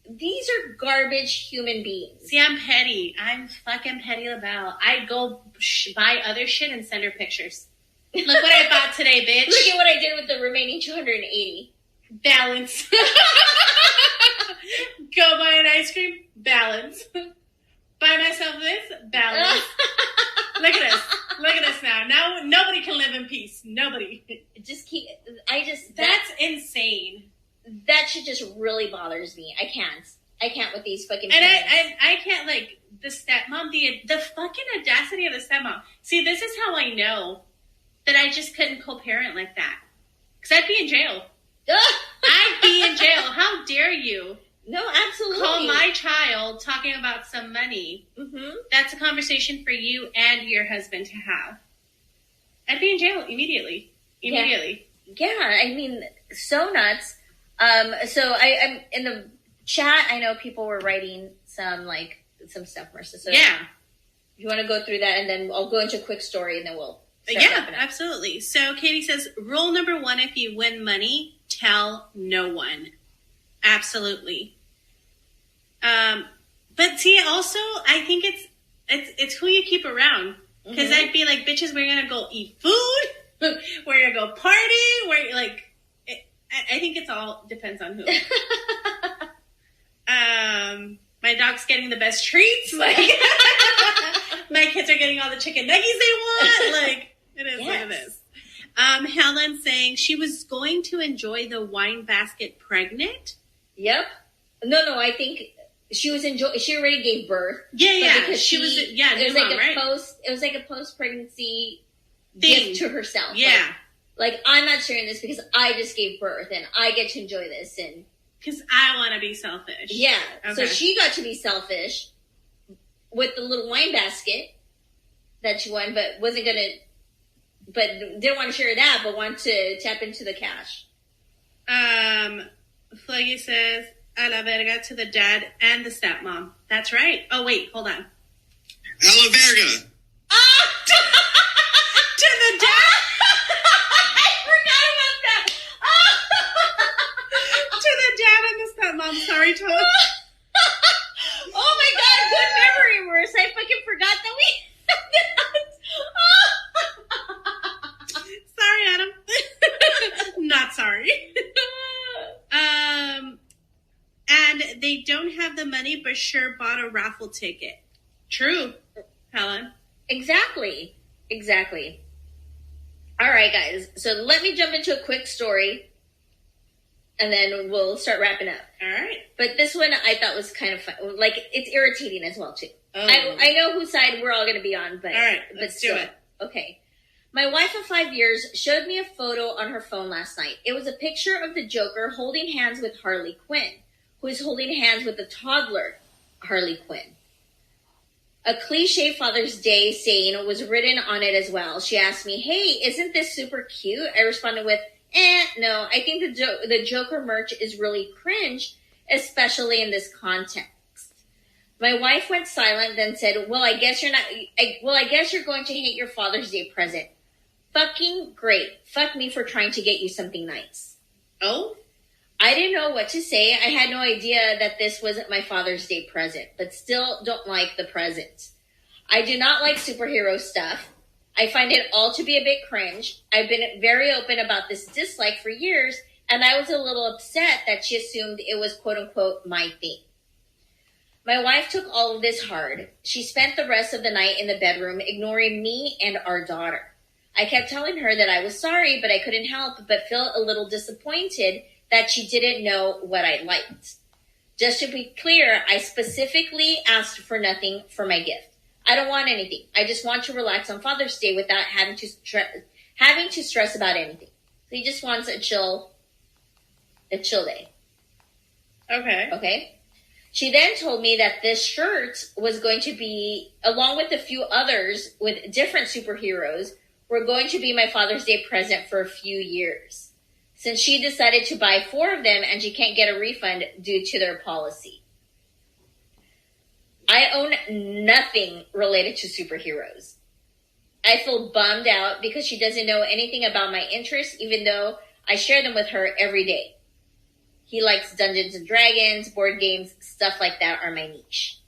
These are garbage human beings. See, I'm petty. I'm fucking Petty LaBelle. I go buy other shit and send her pictures. Look what I bought today, bitch. Look at what I did with the remaining 280. Balance. Go buy an ice cream. Balance. Buy myself this. Balance. Look at us. Look at us now. Now nobody can live in peace. Nobody. That's insane. That shit just really bothers me. I can't with these fucking and parents. I can't the stepmom, the fucking audacity of the stepmom. See, this is how I know that I just couldn't co-parent like that. Because I'd be in jail. I'd be in jail. How dare you? No, absolutely. Call my child talking about some money. That's a conversation for you and your husband to have. I'd be in jail immediately. Yeah, I mean, so nuts. So I'm in the chat. I know people were writing some stuff, Marissa. So yeah, if you want to go through that, and then I'll go into a quick story, and then we'll. Absolutely. So Katie says, rule number 1: if you win money, tell no one. Absolutely. But see, also, I think it's who you keep around. Because I'd be like, bitches, we're gonna go eat food. We're gonna go party. I think it's all depends on who. My dog's getting the best treats. My kids are getting all the chicken nuggets they want. It is what it is. Helen saying she was going to enjoy the wine basket pregnant. Yep. No, I think she was she already gave birth. Yeah. Because she was it was mom, right? It was like a post-pregnancy thing gift to herself. Yeah. I'm not sharing this because I just gave birth and I get to enjoy this and because I want to be selfish. Yeah. Okay. So she got to be selfish with the little wine basket that she won, but didn't want to share that, but want to tap into the cash. Fluggy says, a la verga to the dad and the stepmom. That's right. Oh, wait, hold on. A la verga. To the dad. I forgot about that. To the dad and the stepmom. Sorry, Tom. Oh my God, good memory, Worse. I fucking forgot that we Sorry, Adam. Not sorry. And they don't have the money, but sure bought a raffle ticket. True, Helen. Exactly. All right, guys. So let me jump into a quick story, and then we'll start wrapping up. All right. But this one I thought was kind of fun. Like, it's irritating as well, too. Oh. I know whose side we're all going to be on, but... All right, let's do it. Okay. My wife of 5 years showed me a photo on her phone last night. It was a picture of the Joker holding hands with Harley Quinn, who is holding hands with the toddler Harley Quinn. A cliche Father's Day saying was written on it as well. She asked me, "Hey, isn't this super cute?" I responded with, no, I think the Joker merch is really cringe, especially in this context. My wife went silent, then said, I guess you're going to hate your Father's Day present. Fucking great. Fuck me for trying to get you something nice. Oh? I didn't know what to say. I had no idea that this wasn't my Father's Day present, but still don't like the present. I do not like superhero stuff. I find it all to be a bit cringe. I've been very open about this dislike for years, and I was a little upset that she assumed it was quote-unquote my thing. My wife took all of this hard. She spent the rest of the night in the bedroom ignoring me and our daughter. I kept telling her that I was sorry, but I couldn't help but feel a little disappointed that she didn't know what I liked. Just to be clear, I specifically asked for nothing for my gift. I don't want anything. I just want to relax on Father's Day without having to stress about anything. So he just wants a chill day. Okay. Okay. She then told me that this shirt was going to be, along with a few others with different superheroes, were going to be my Father's Day present for a few years, since she decided to buy 4 of them and she can't get a refund due to their policy. I own nothing related to superheroes. I feel bummed out because she doesn't know anything about my interests, even though I share them with her every day. He likes Dungeons and Dragons, board games, stuff like that are my niche.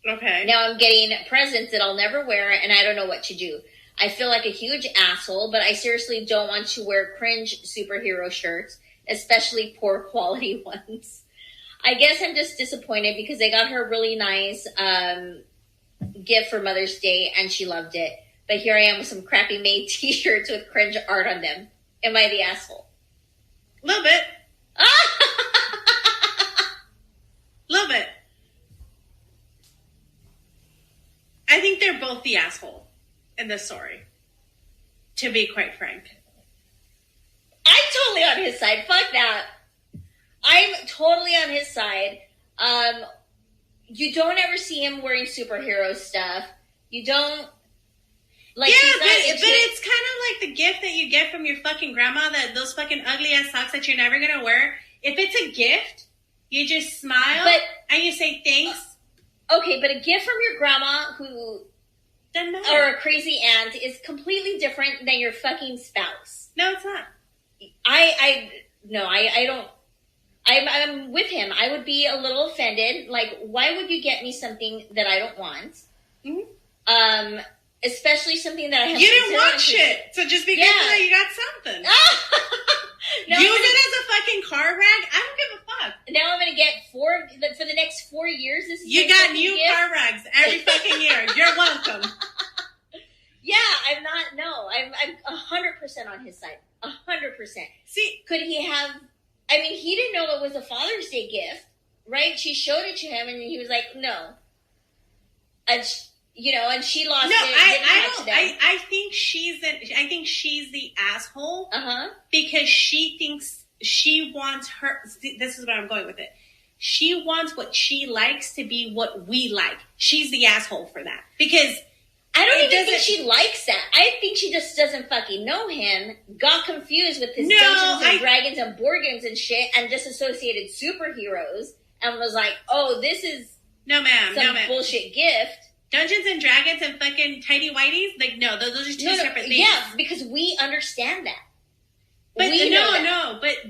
Okay. Now I'm getting presents that I'll never wear, and I don't know what to do. I feel like a huge asshole, but I seriously don't want to wear cringe superhero shirts, especially poor quality ones. I guess I'm just disappointed because I got her a really nice gift for Mother's Day, and she loved it. But here I am with some crappy made t-shirts with cringe art on them. Am I the asshole? A little bit. Little bit. I think they're both the asshole in this story, to be quite frank. I'm totally on his side. Fuck that. I'm totally on his side. You don't ever see him wearing superhero stuff. You don't... Like, yeah, but it's kind of like the gift that you get from your fucking grandma, those fucking ugly ass socks that you're never gonna wear. If it's a gift, you just smile and you say thanks. Okay, but a gift from your grandma who... or a crazy aunt is completely different than your fucking spouse. No, it's not. I don't... I'm with him. I would be a little offended. Like, why would you get me something that I don't want? Mm-hmm. Especially something that I have. You didn't want shit, so just be grateful that you got something. No, use it as a fucking car rag. I don't give a fuck. Now I'm gonna get 4 for the next 4 years. This is you got new car rags every fucking year. You're welcome. Yeah, I'm not. No, I'm 100% on his side. 100%. See, could he have? I mean, he didn't know it was a Father's Day gift, right? She showed it to him, and he was like, "No." And and she lost it. I think she's the asshole. Because she thinks she wants her. This is where I'm going with it. She wants what she likes to be what we like. She's the asshole for that. Because I don't even think she likes that. I think she just doesn't fucking know him. Got confused with his Dungeons and Dragons and board games and shit, and just associated superheroes, and was like, "Oh, this is some bullshit gift." Dungeons and Dragons and fucking tidy whities, like no, those are two separate things. Yeah, because we understand that. But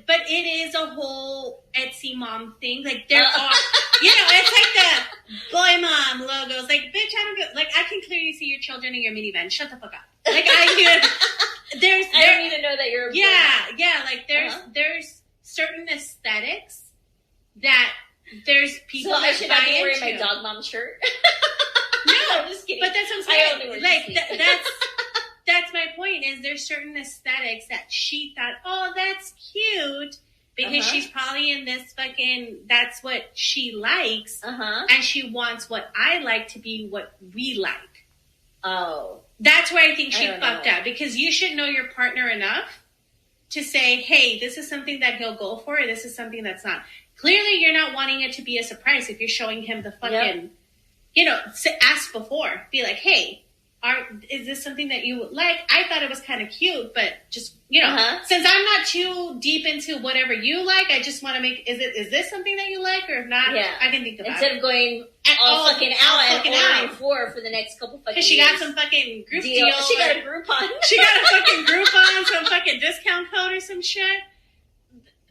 but it is a whole Etsy mom thing. Like there are, it's like the boy mom logos. Like, bitch, I don't get. Like, I can clearly see your children in your minivan. Shut the fuck up. Like I don't even know that you're. Like there's certain aesthetics that there's people. So that I should not be wearing my dog mom shirt. No, I'm just kidding. But that's what I'm saying. That's that's my point, is there's certain aesthetics that she thought, oh, that's cute, because she's probably in this fucking, that's what she likes, and she wants what I like to be what we like. Oh. That's where I think she fucked up, because you should know your partner enough to say, hey, this is something that he'll go for, or this is something that's not. Clearly, you're not wanting it to be a surprise if you're showing him the fucking, ask before. Be like, hey, is this something that you would like? I thought it was kind of cute, but just, since I'm not too deep into whatever you like, I just want to make, is this something that you like, or if not, I can think about Instead it. of going all fucking out and ordering four for the next couple fucking years. Because she got some fucking group deal. She got a Groupon. She got a fucking Groupon, some fucking discount code or some shit.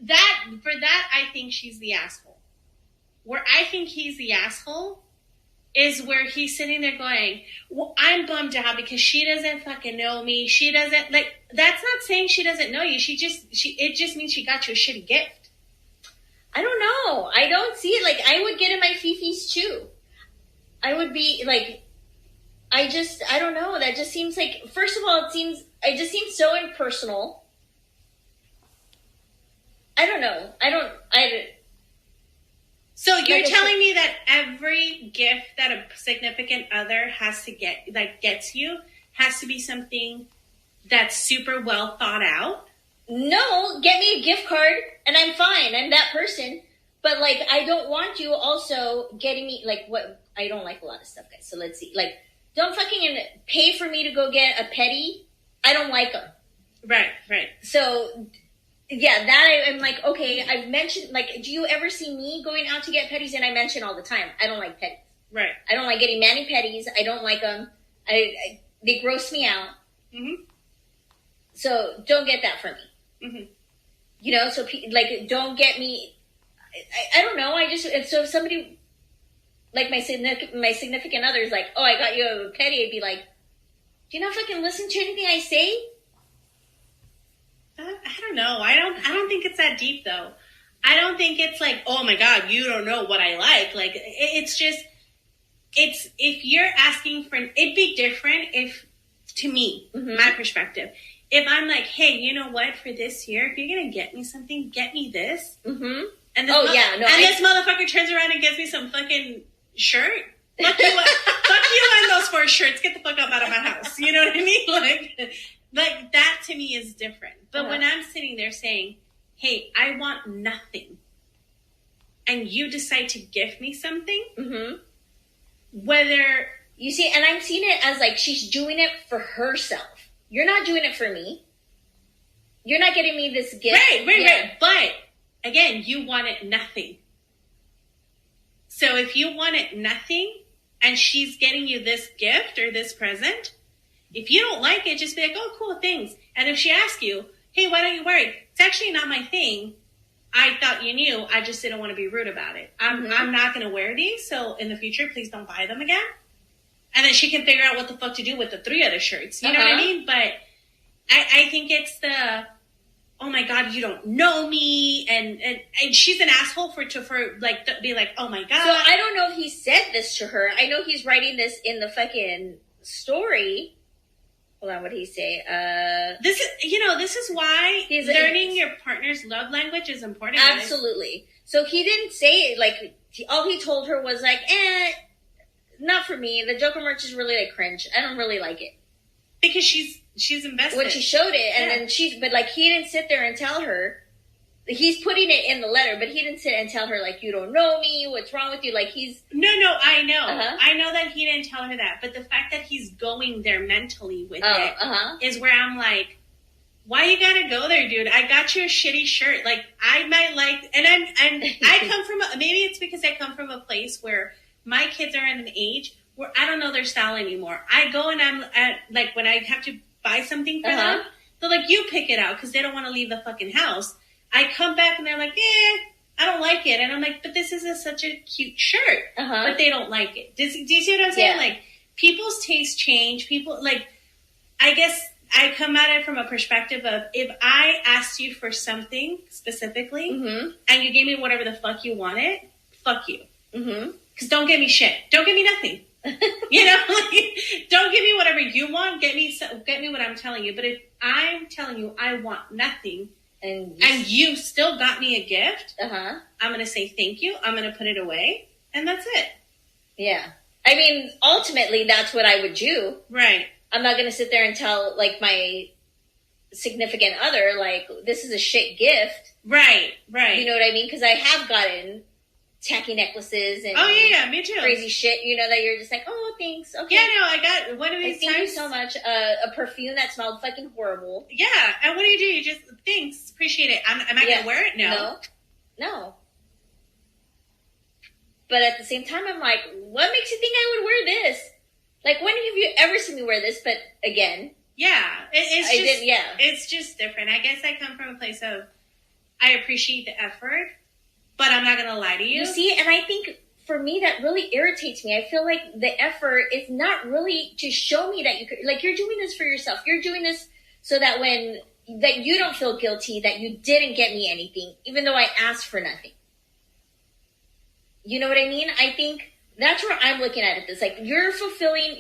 For that, I think she's the asshole. Where I think he's the asshole is where he's sitting there going, well, I'm bummed out because she doesn't fucking know me. She doesn't, like, that's not saying she doesn't know you. It just means she got you a shitty gift. I don't know. I don't see it. Like, I would get in my fifis too. I would be, like, I don't know. That just seems like, first of all, it just seems so impersonal. I don't know. So you're telling me that every gift that a significant other has to get, like, gets you, has to be something that's super well thought out? No, get me a gift card and I'm fine. I'm that person. But, like, I don't want you also getting me, like, what, I don't like a lot of stuff, guys. So let's see. Like, don't fucking pay for me to go get a petty. I don't like them. Right. So, yeah, that I'm like, okay, I've mentioned, like, do you ever see me going out to get petties? And I mention all the time, I don't like petties. Right. I don't like getting mani-pedis. I don't like them. They gross me out. Mm-hmm. So don't get that for me. Mm-hmm. So, like, don't get me, I don't know, so if somebody, like my significant other is like, oh, I got you a petty, I'd be like, do you not fucking listen to anything I say? I don't know. I don't think it's that deep, though. I don't think it's like, oh my God, you don't know what I like. Like, it's just, if you're asking for, it'd be different if, to me, my perspective, if I'm like, hey, you know what, for this year, if you're going to get me something, get me this. Mm-hmm. And this motherfucker turns around and gets me some fucking shirt. Fuck you and those 4 shirts. Get the fuck up out of my house. You know what I mean? Like that to me is different. But when I'm sitting there saying, hey, I want nothing, and you decide to gift me something, whether... You see, and I'm seeing it as like she's doing it for herself. You're not doing it for me. You're not getting me this gift. Right. But, again, you wanted nothing. So if you wanted nothing, and she's getting you this gift or this present... If you don't like it, just be like, oh, cool, thanks. And if she asks you, hey, why don't you wear it? It's actually not my thing. I thought you knew. I just didn't want to be rude about it. I'm not going to wear these. So in the future, please don't buy them again. And then she can figure out what the fuck to do with the 3 other shirts. You know what I mean? But I think it's the, oh my God, you don't know me. And she's an asshole to be like, oh my God. So I don't know if he said this to her. I know he's writing this in the fucking story. Hold on, what did he say? This is why learning your partner's love language is important. Absolutely. Guys. So he didn't say it, like, all he told her was like, not for me. The Joker merch is really like cringe. I don't really like it. Because she's invested. When she showed it, and then he didn't sit there and tell her. He's putting it in the letter, but he didn't sit and tell her, like, you don't know me, what's wrong with you? Like, he's... No, I know. I know that he didn't tell her that. But the fact that he's going there mentally with it is where I'm like, why you gotta go there, dude? I got you a shitty shirt. Like, I might like... And I come from... Maybe it's because I come from a place where my kids are at an age where I don't know their style anymore. I go and I'm at... Like, when I have to buy something for them, they're like, you pick it out, because they don't want to leave the fucking house. I come back and they're like, I don't like it. And I'm like, but this is such a cute shirt. But they don't like it. Do you see what I'm saying? Yeah. Like, people's tastes change. People, like, I guess I come at it from a perspective of, if I asked you for something specifically and you gave me whatever the fuck you wanted, fuck you. Because don't give me shit. Don't give me nothing. You know, like, don't give me whatever you want. Get me what I'm telling you. But if I'm telling you I want nothing, and you still got me a gift, I'm going to say thank you. I'm going to put it away, and that's it. Yeah. I mean, ultimately, that's what I would do. Right. I'm not going to sit there and tell, like, my significant other, like, this is a shit gift. Right. You know what I mean? Because I have gotten tacky necklaces and me too. Crazy shit, you know, that you're just like, oh, thanks. Okay. Yeah, no, I got one of these Thank you so much. A perfume that smelled fucking horrible. Yeah, and what do? You just, thanks, appreciate it. Am I going to wear it? No. But at the same time, I'm like, what makes you think I would wear this? Like, when have you ever seen me wear this? But again, it's just different. I guess I come from a place of, I appreciate the effort, but I'm not going to lie to you. You see, and I think for me, that really irritates me. I feel like the effort is not really to show me that you're doing this for yourself. You're doing this so that that you don't feel guilty that you didn't get me anything, even though I asked for nothing. You know what I mean? I think that's where I'm looking at it. It's like you're fulfilling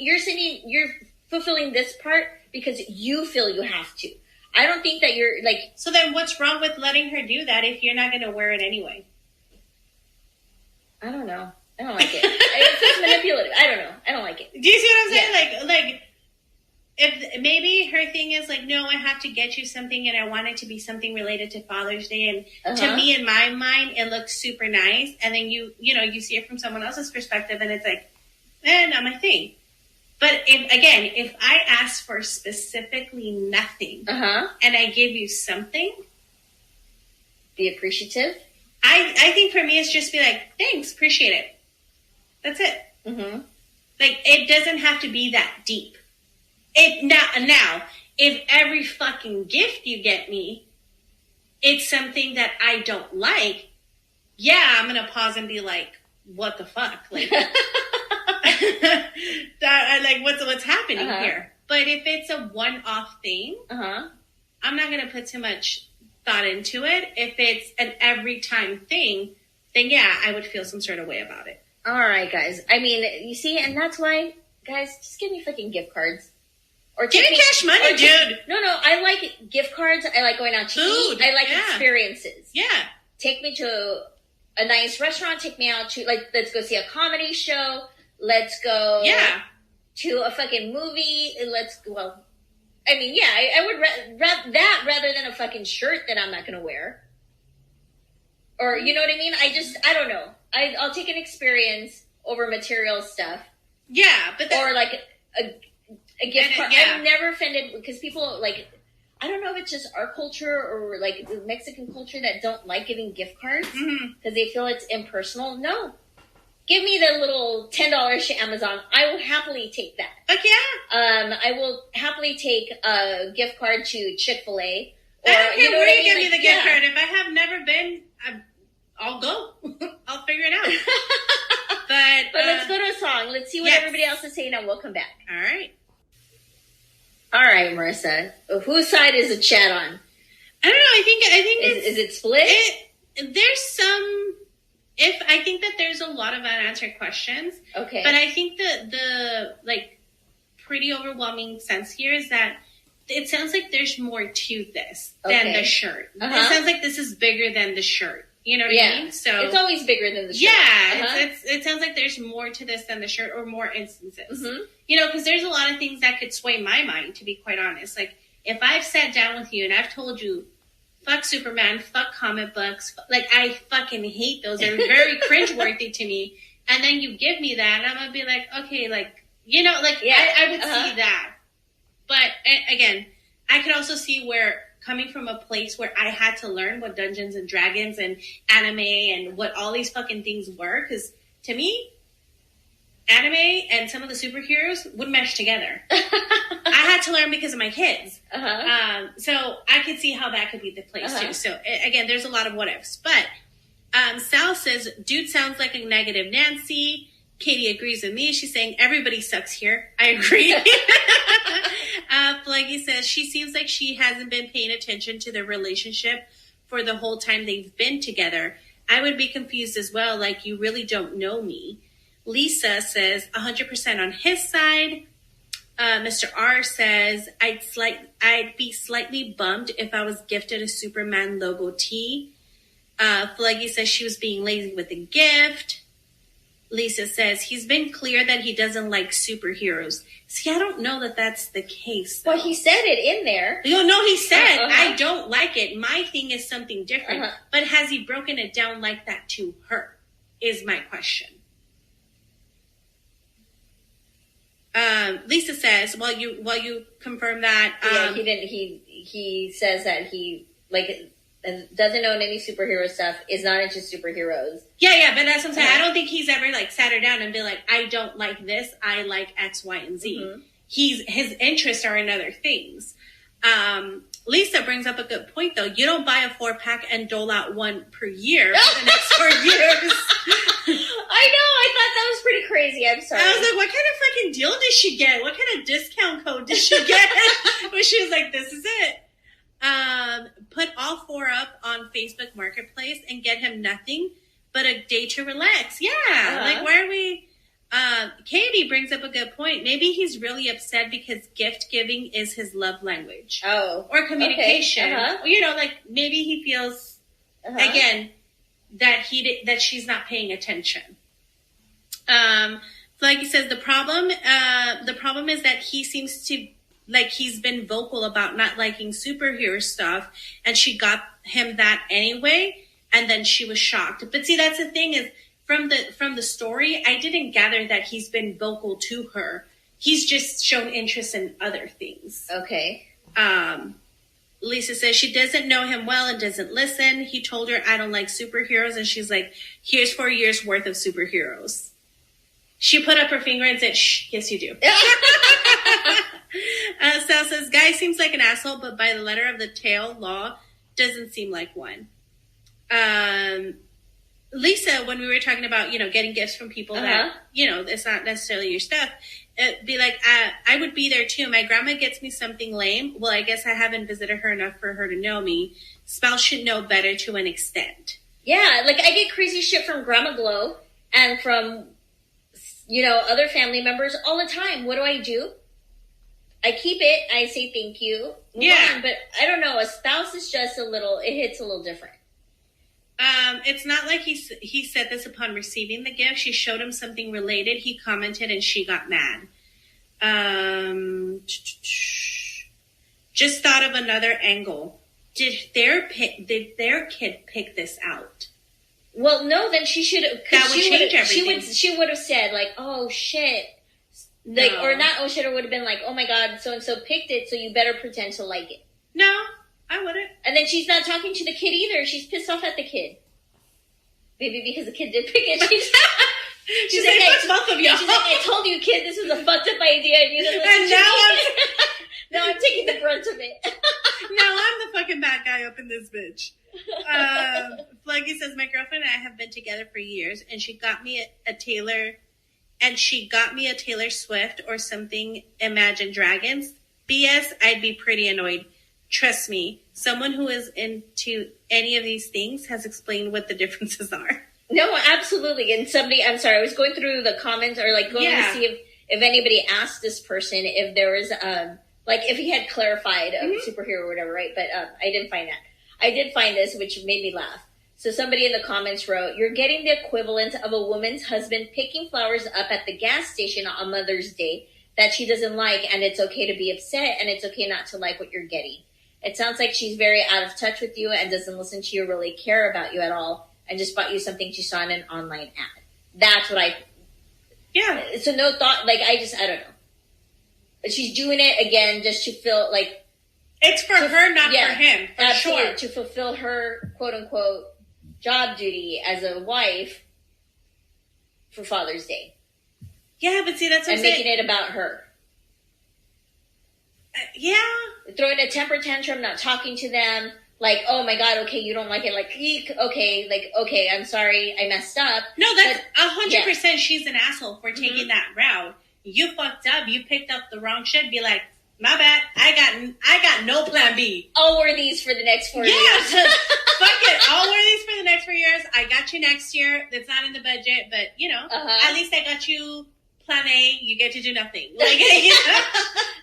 this part because you feel you have to. I don't think that you're like. So then what's wrong with letting her do that if you're not going to wear it anyway? I don't know. I don't like it. It feels manipulative. I don't know. I don't like it. Do you see what I'm saying? Yeah. Like if maybe her thing is like, no, I have to get you something and I want it to be something related to Father's Day. And to me, in my mind, it looks super nice. And then you see it from someone else's perspective and it's like, not my thing. But if I ask for specifically nothing and I give you something, be appreciative. I think for me, it's just be like, thanks, appreciate it. That's it. Mm-hmm. Like, it doesn't have to be that deep. Now, if every fucking gift you get me, it's something that I don't like, I'm going to pause and be like, what the fuck? Like, what's happening here? But if it's a one-off thing, I'm not going to put too much thought into it. If it's an every time thing, then I would feel some sort of way about it. All right, guys. I mean, you see, and that's why, guys, just give me fucking gift cards. Or give me cash money, dude. No, I like gift cards. I like going out to eat. I like experiences. Yeah. Take me to a nice restaurant. Take me out to, like, let's go see a comedy show. Let's go to a fucking movie. I would rather that rather than a fucking shirt that I'm not going to wear. Or, you know what I mean? I don't know. I'll take an experience over material stuff. Yeah, but or like a gift card. I'm never offended because people, like, I don't know if it's just our culture or like the Mexican culture that don't like giving gift cards because they feel it's impersonal. No. Give me the little $10 to Amazon. I will happily take that. Fuck yeah. I will happily take a gift card to Chick-fil-A. I don't care where you give me the gift card. If I have never been, I'll go. I'll figure it out. But let's go to a song. Let's see what everybody else is saying and we'll come back. All right. All right, Marissa. Whose side is the chat on? I don't know. I think is it split? There's some. I think that there's a lot of unanswered questions. Okay. But I think the like pretty overwhelming sense here is that it sounds like there's more to this than the shirt. It sounds like this is bigger than the shirt. You know what I mean? So it's always bigger than the shirt. Yeah, it sounds like there's more to this than the shirt, or more instances. Mm-hmm. You know, because there's a lot of things that could sway my mind, to be quite honest. Like, if I've sat down with you and I've told you, fuck Superman, fuck comic books, like, I fucking hate those. They're very cringeworthy to me. And then you give me that, and I'm going to be like, okay, like, you know, like, I would see that. But, again, I could also see where, coming from a place where I had to learn what Dungeons and Dragons and anime and what all these fucking things were, because to me, anime and some of the superheroes would mesh together. I had to learn because of my kids. So I could see how that could be the place too. So again, there's a lot of what ifs. But Sal says, dude sounds like a negative Nancy. Katie agrees with me. She's saying everybody sucks here. I agree. Flaggy says she seems like she hasn't been paying attention to their relationship for the whole time they've been together. I would be confused as well. Like, you really don't know me. Lisa says 100% on his side. Mr. R says, I'd be slightly bummed if I was gifted a Superman logo tee. Fluggy says she was being lazy with the gift. Lisa says he's been clear that he doesn't like superheroes. See, I don't know that that's the case, though. Well, he said it in there. No, he said, I don't like it. My thing is something different. But has he broken it down like that to her, is my question. Lisa says, while you confirm that, he didn't. He says that he doesn't own any superhero stuff. Is not into superheroes. Yeah, but that's what I'm saying. I don't think he's ever sat her down and been like, I don't like this. I like X, Y, and Z. Mm-hmm. His interests are in other things. Lisa brings up a good point though. You don't buy a 4-pack and dole out one per year for the next 4 years. I know. I thought that was pretty crazy. I'm sorry. I was like, what kind of fucking deal did she get? What kind of discount code did she get? Where she was like, this is it. Put all 4 up on Facebook Marketplace and get him nothing but a day to relax. Yeah. Why are we... Katie brings up a good point. Maybe he's really upset because gift giving is his love language. Oh. Or communication. Okay. Maybe he feels, again, that she's not paying attention. Like he says, the problem is that he seems to, he's been vocal about not liking superhero stuff, and she got him that anyway, and then she was shocked. But see, that's the thing is, from the story, I didn't gather that he's been vocal to her. He's just shown interest in other things. Okay. Lisa says she doesn't know him well and doesn't listen. He told her, I don't like superheroes. And she's like, here's 4 years worth of superheroes. She put up her finger and said, shh, yes, you do. Sal says, guy seems like an asshole, but by the letter of the tale, law doesn't seem like one. Lisa, when we were talking about, getting gifts from people that, it's not necessarily your stuff, be like, I would be there too. My grandma gets me something lame. Well, I guess I haven't visited her enough for her to know me. Spouse should know better to an extent. Yeah, I get crazy shit from Grandma Glow and from, other family members all the time. What do? I keep it. I say thank you. Move on. But I don't know. A spouse is just it hits a little different. It's not like he said this upon receiving the gift. She showed him something related. He commented and she got mad. Just thought of another angle. Did their kid pick this out? Well, no, then she should have. That would change everything. She would have said oh shit. No. Or not oh shit, or would have been like, oh my god, so-and-so picked it, so you better pretend to like it. No. I wouldn't. And then she's not talking to the kid either. She's pissed off at the kid. Maybe because the kid did pick it. She's like, fuck both of y'all. She's like, I told you, kid, this was a fucked up idea. And you didn't listen to me. Now I'm taking the brunt of it. Now I'm the fucking bad guy up in this bitch. Fluggy says, my girlfriend and I have been together for years, and she got me a Taylor Swift or something, Imagine Dragons. BS, I'd be pretty annoyed. Trust me, someone who is into any of these things has explained what the differences are. No, absolutely. And I'm sorry, I was going through the comments or going to see if anybody asked this person if there was, if he had clarified a superhero or whatever, right? But I didn't find that. I did find this, which made me laugh. So somebody in the comments wrote, you're getting the equivalent of a woman's husband picking flowers up at the gas station on Mother's Day that she doesn't like, and it's okay to be upset, and it's okay not to like what you're getting. It sounds like she's very out of touch with you and doesn't listen to you or really care about you at all and just bought you something she saw in an online ad. That's what Yeah. So no thought, I don't know. But she's doing it, again, just to feel it's for her, not for him, for absolutely, sure. To fulfill her, quote-unquote, job duty as a wife for Father's Day. Yeah, but see, that's what I'm saying. And making it about her. Yeah. Throwing a temper tantrum, not talking to them. Oh my God, okay, you don't like it. Eek, okay, okay, I'm sorry, I messed up. No, that's 100% she's an asshole for taking that route. You fucked up. You picked up the wrong shit. Be like, my bad. I got no plan B. I'll wear these for the next 4 years. Fuck it. I'll wear these for the the next 4 years. I got you next year. That's not in the budget, but at least I got you plan A. You get to do nothing. Like,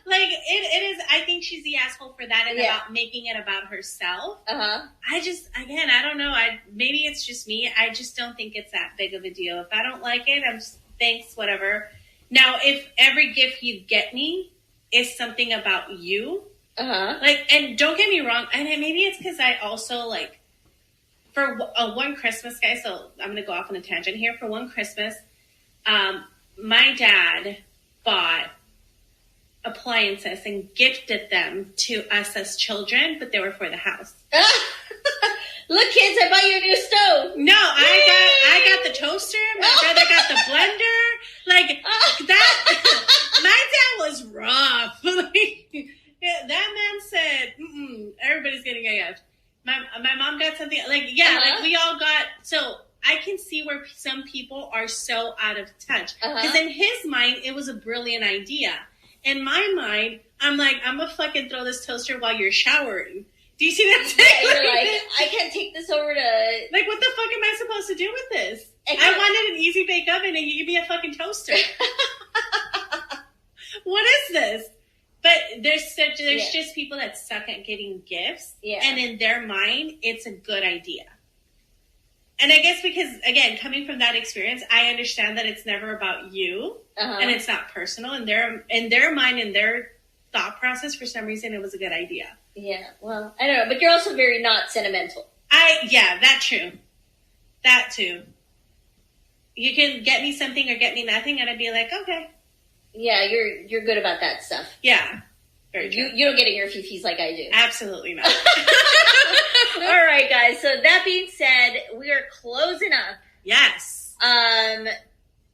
like it is. I think she's the asshole for that and about making it about herself. I don't know. Maybe it's just me. I just don't think it's that big of a deal. If I don't like it, I'm just thanks, whatever. Now, if every gift you get me is something about you, like, and don't get me wrong, and maybe it's because I also like for one Christmas, guys. So I'm gonna go off on a tangent here. For one Christmas, my dad bought appliances and gifted them to us as children, but they were for the house. Look, kids, I bought you a new stove. No, I got the toaster. My brother got the blender. Like that. My dad was rough. That man said, everybody's getting a gift. My mom got something like like we all got. So I can see where some people are so out of touch because in his mind it was a brilliant idea. In my mind, I'm like, I'm gonna fucking throw this toaster while you're showering. Do you see what I'm saying? Yeah, you're like, I can't take this over to... Like, what the fuck am I supposed to do with this? I wanted an easy bake oven and you give me a fucking toaster. What is this? But there's just people that suck at giving gifts. Yeah. And in their mind, it's a good idea. And I guess because, again, coming from that experience, I understand that it's never about you. And it's not personal. In their mind, in their thought process, for some reason, it was a good idea. Yeah, well, I don't know, but you're also very not sentimental. That true. That too. You can get me something or get me nothing, and I'd be like, okay. Yeah, you're good about that stuff. Yeah, very true. You don't get in your fifis like I do. Absolutely not. All right, guys. So that being said, we are closing up. Yes.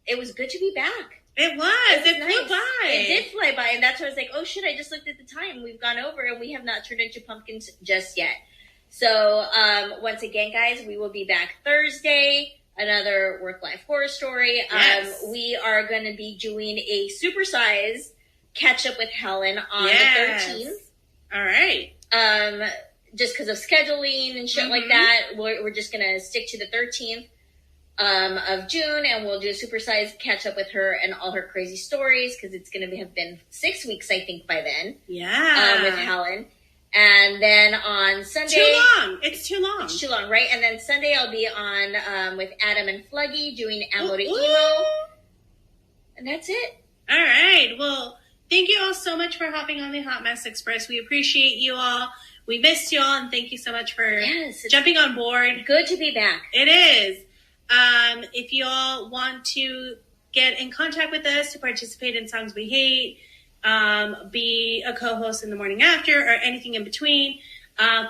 It was good to be back. It was. It flew by. It did fly by, and that's why I was like, oh shit, I just looked at the time. We've gone over, and we have not turned into pumpkins just yet. So, once again, guys, we will be back Thursday. Another work-life horror story. Yes. We are going to be doing a supersize catch-up with Helen on the 13th. All right. Just because of scheduling and shit like that, we're just going to stick to the 13th. Of June, and we'll do a supersized catch up with her and all her crazy stories because it's going to have been 6 weeks, I think, by then. Yeah. With Helen. And then on Sunday... Too long. It's too long. It's too long, right? And then Sunday I'll be on with Adam and Fluggy doing Ammo to Emo. And that's it. All right. Well, thank you all so much for hopping on the Hot Mess Express. We appreciate you all. We missed you all, and thank you so much for jumping on board. Good to be back. It is. If you all want to get in contact with us to participate in Songs We Hate, be a co-host in the morning after, or anything in between,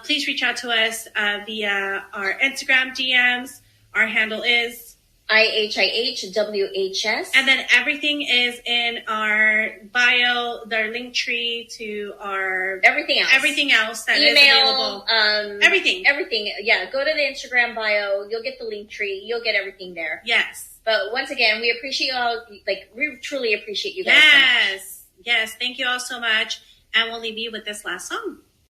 please reach out to us via our Instagram DMs. Our handle is IHIHWHS. And then everything is in our bio, their link tree to our everything else that email, is available. Everything. Yeah, go to the Instagram bio. You'll get the link tree. You'll get everything there. Yes. But once again, we appreciate you all. Like, we truly appreciate you guys. Yes. Thank you all so much. And we'll leave you with this last song.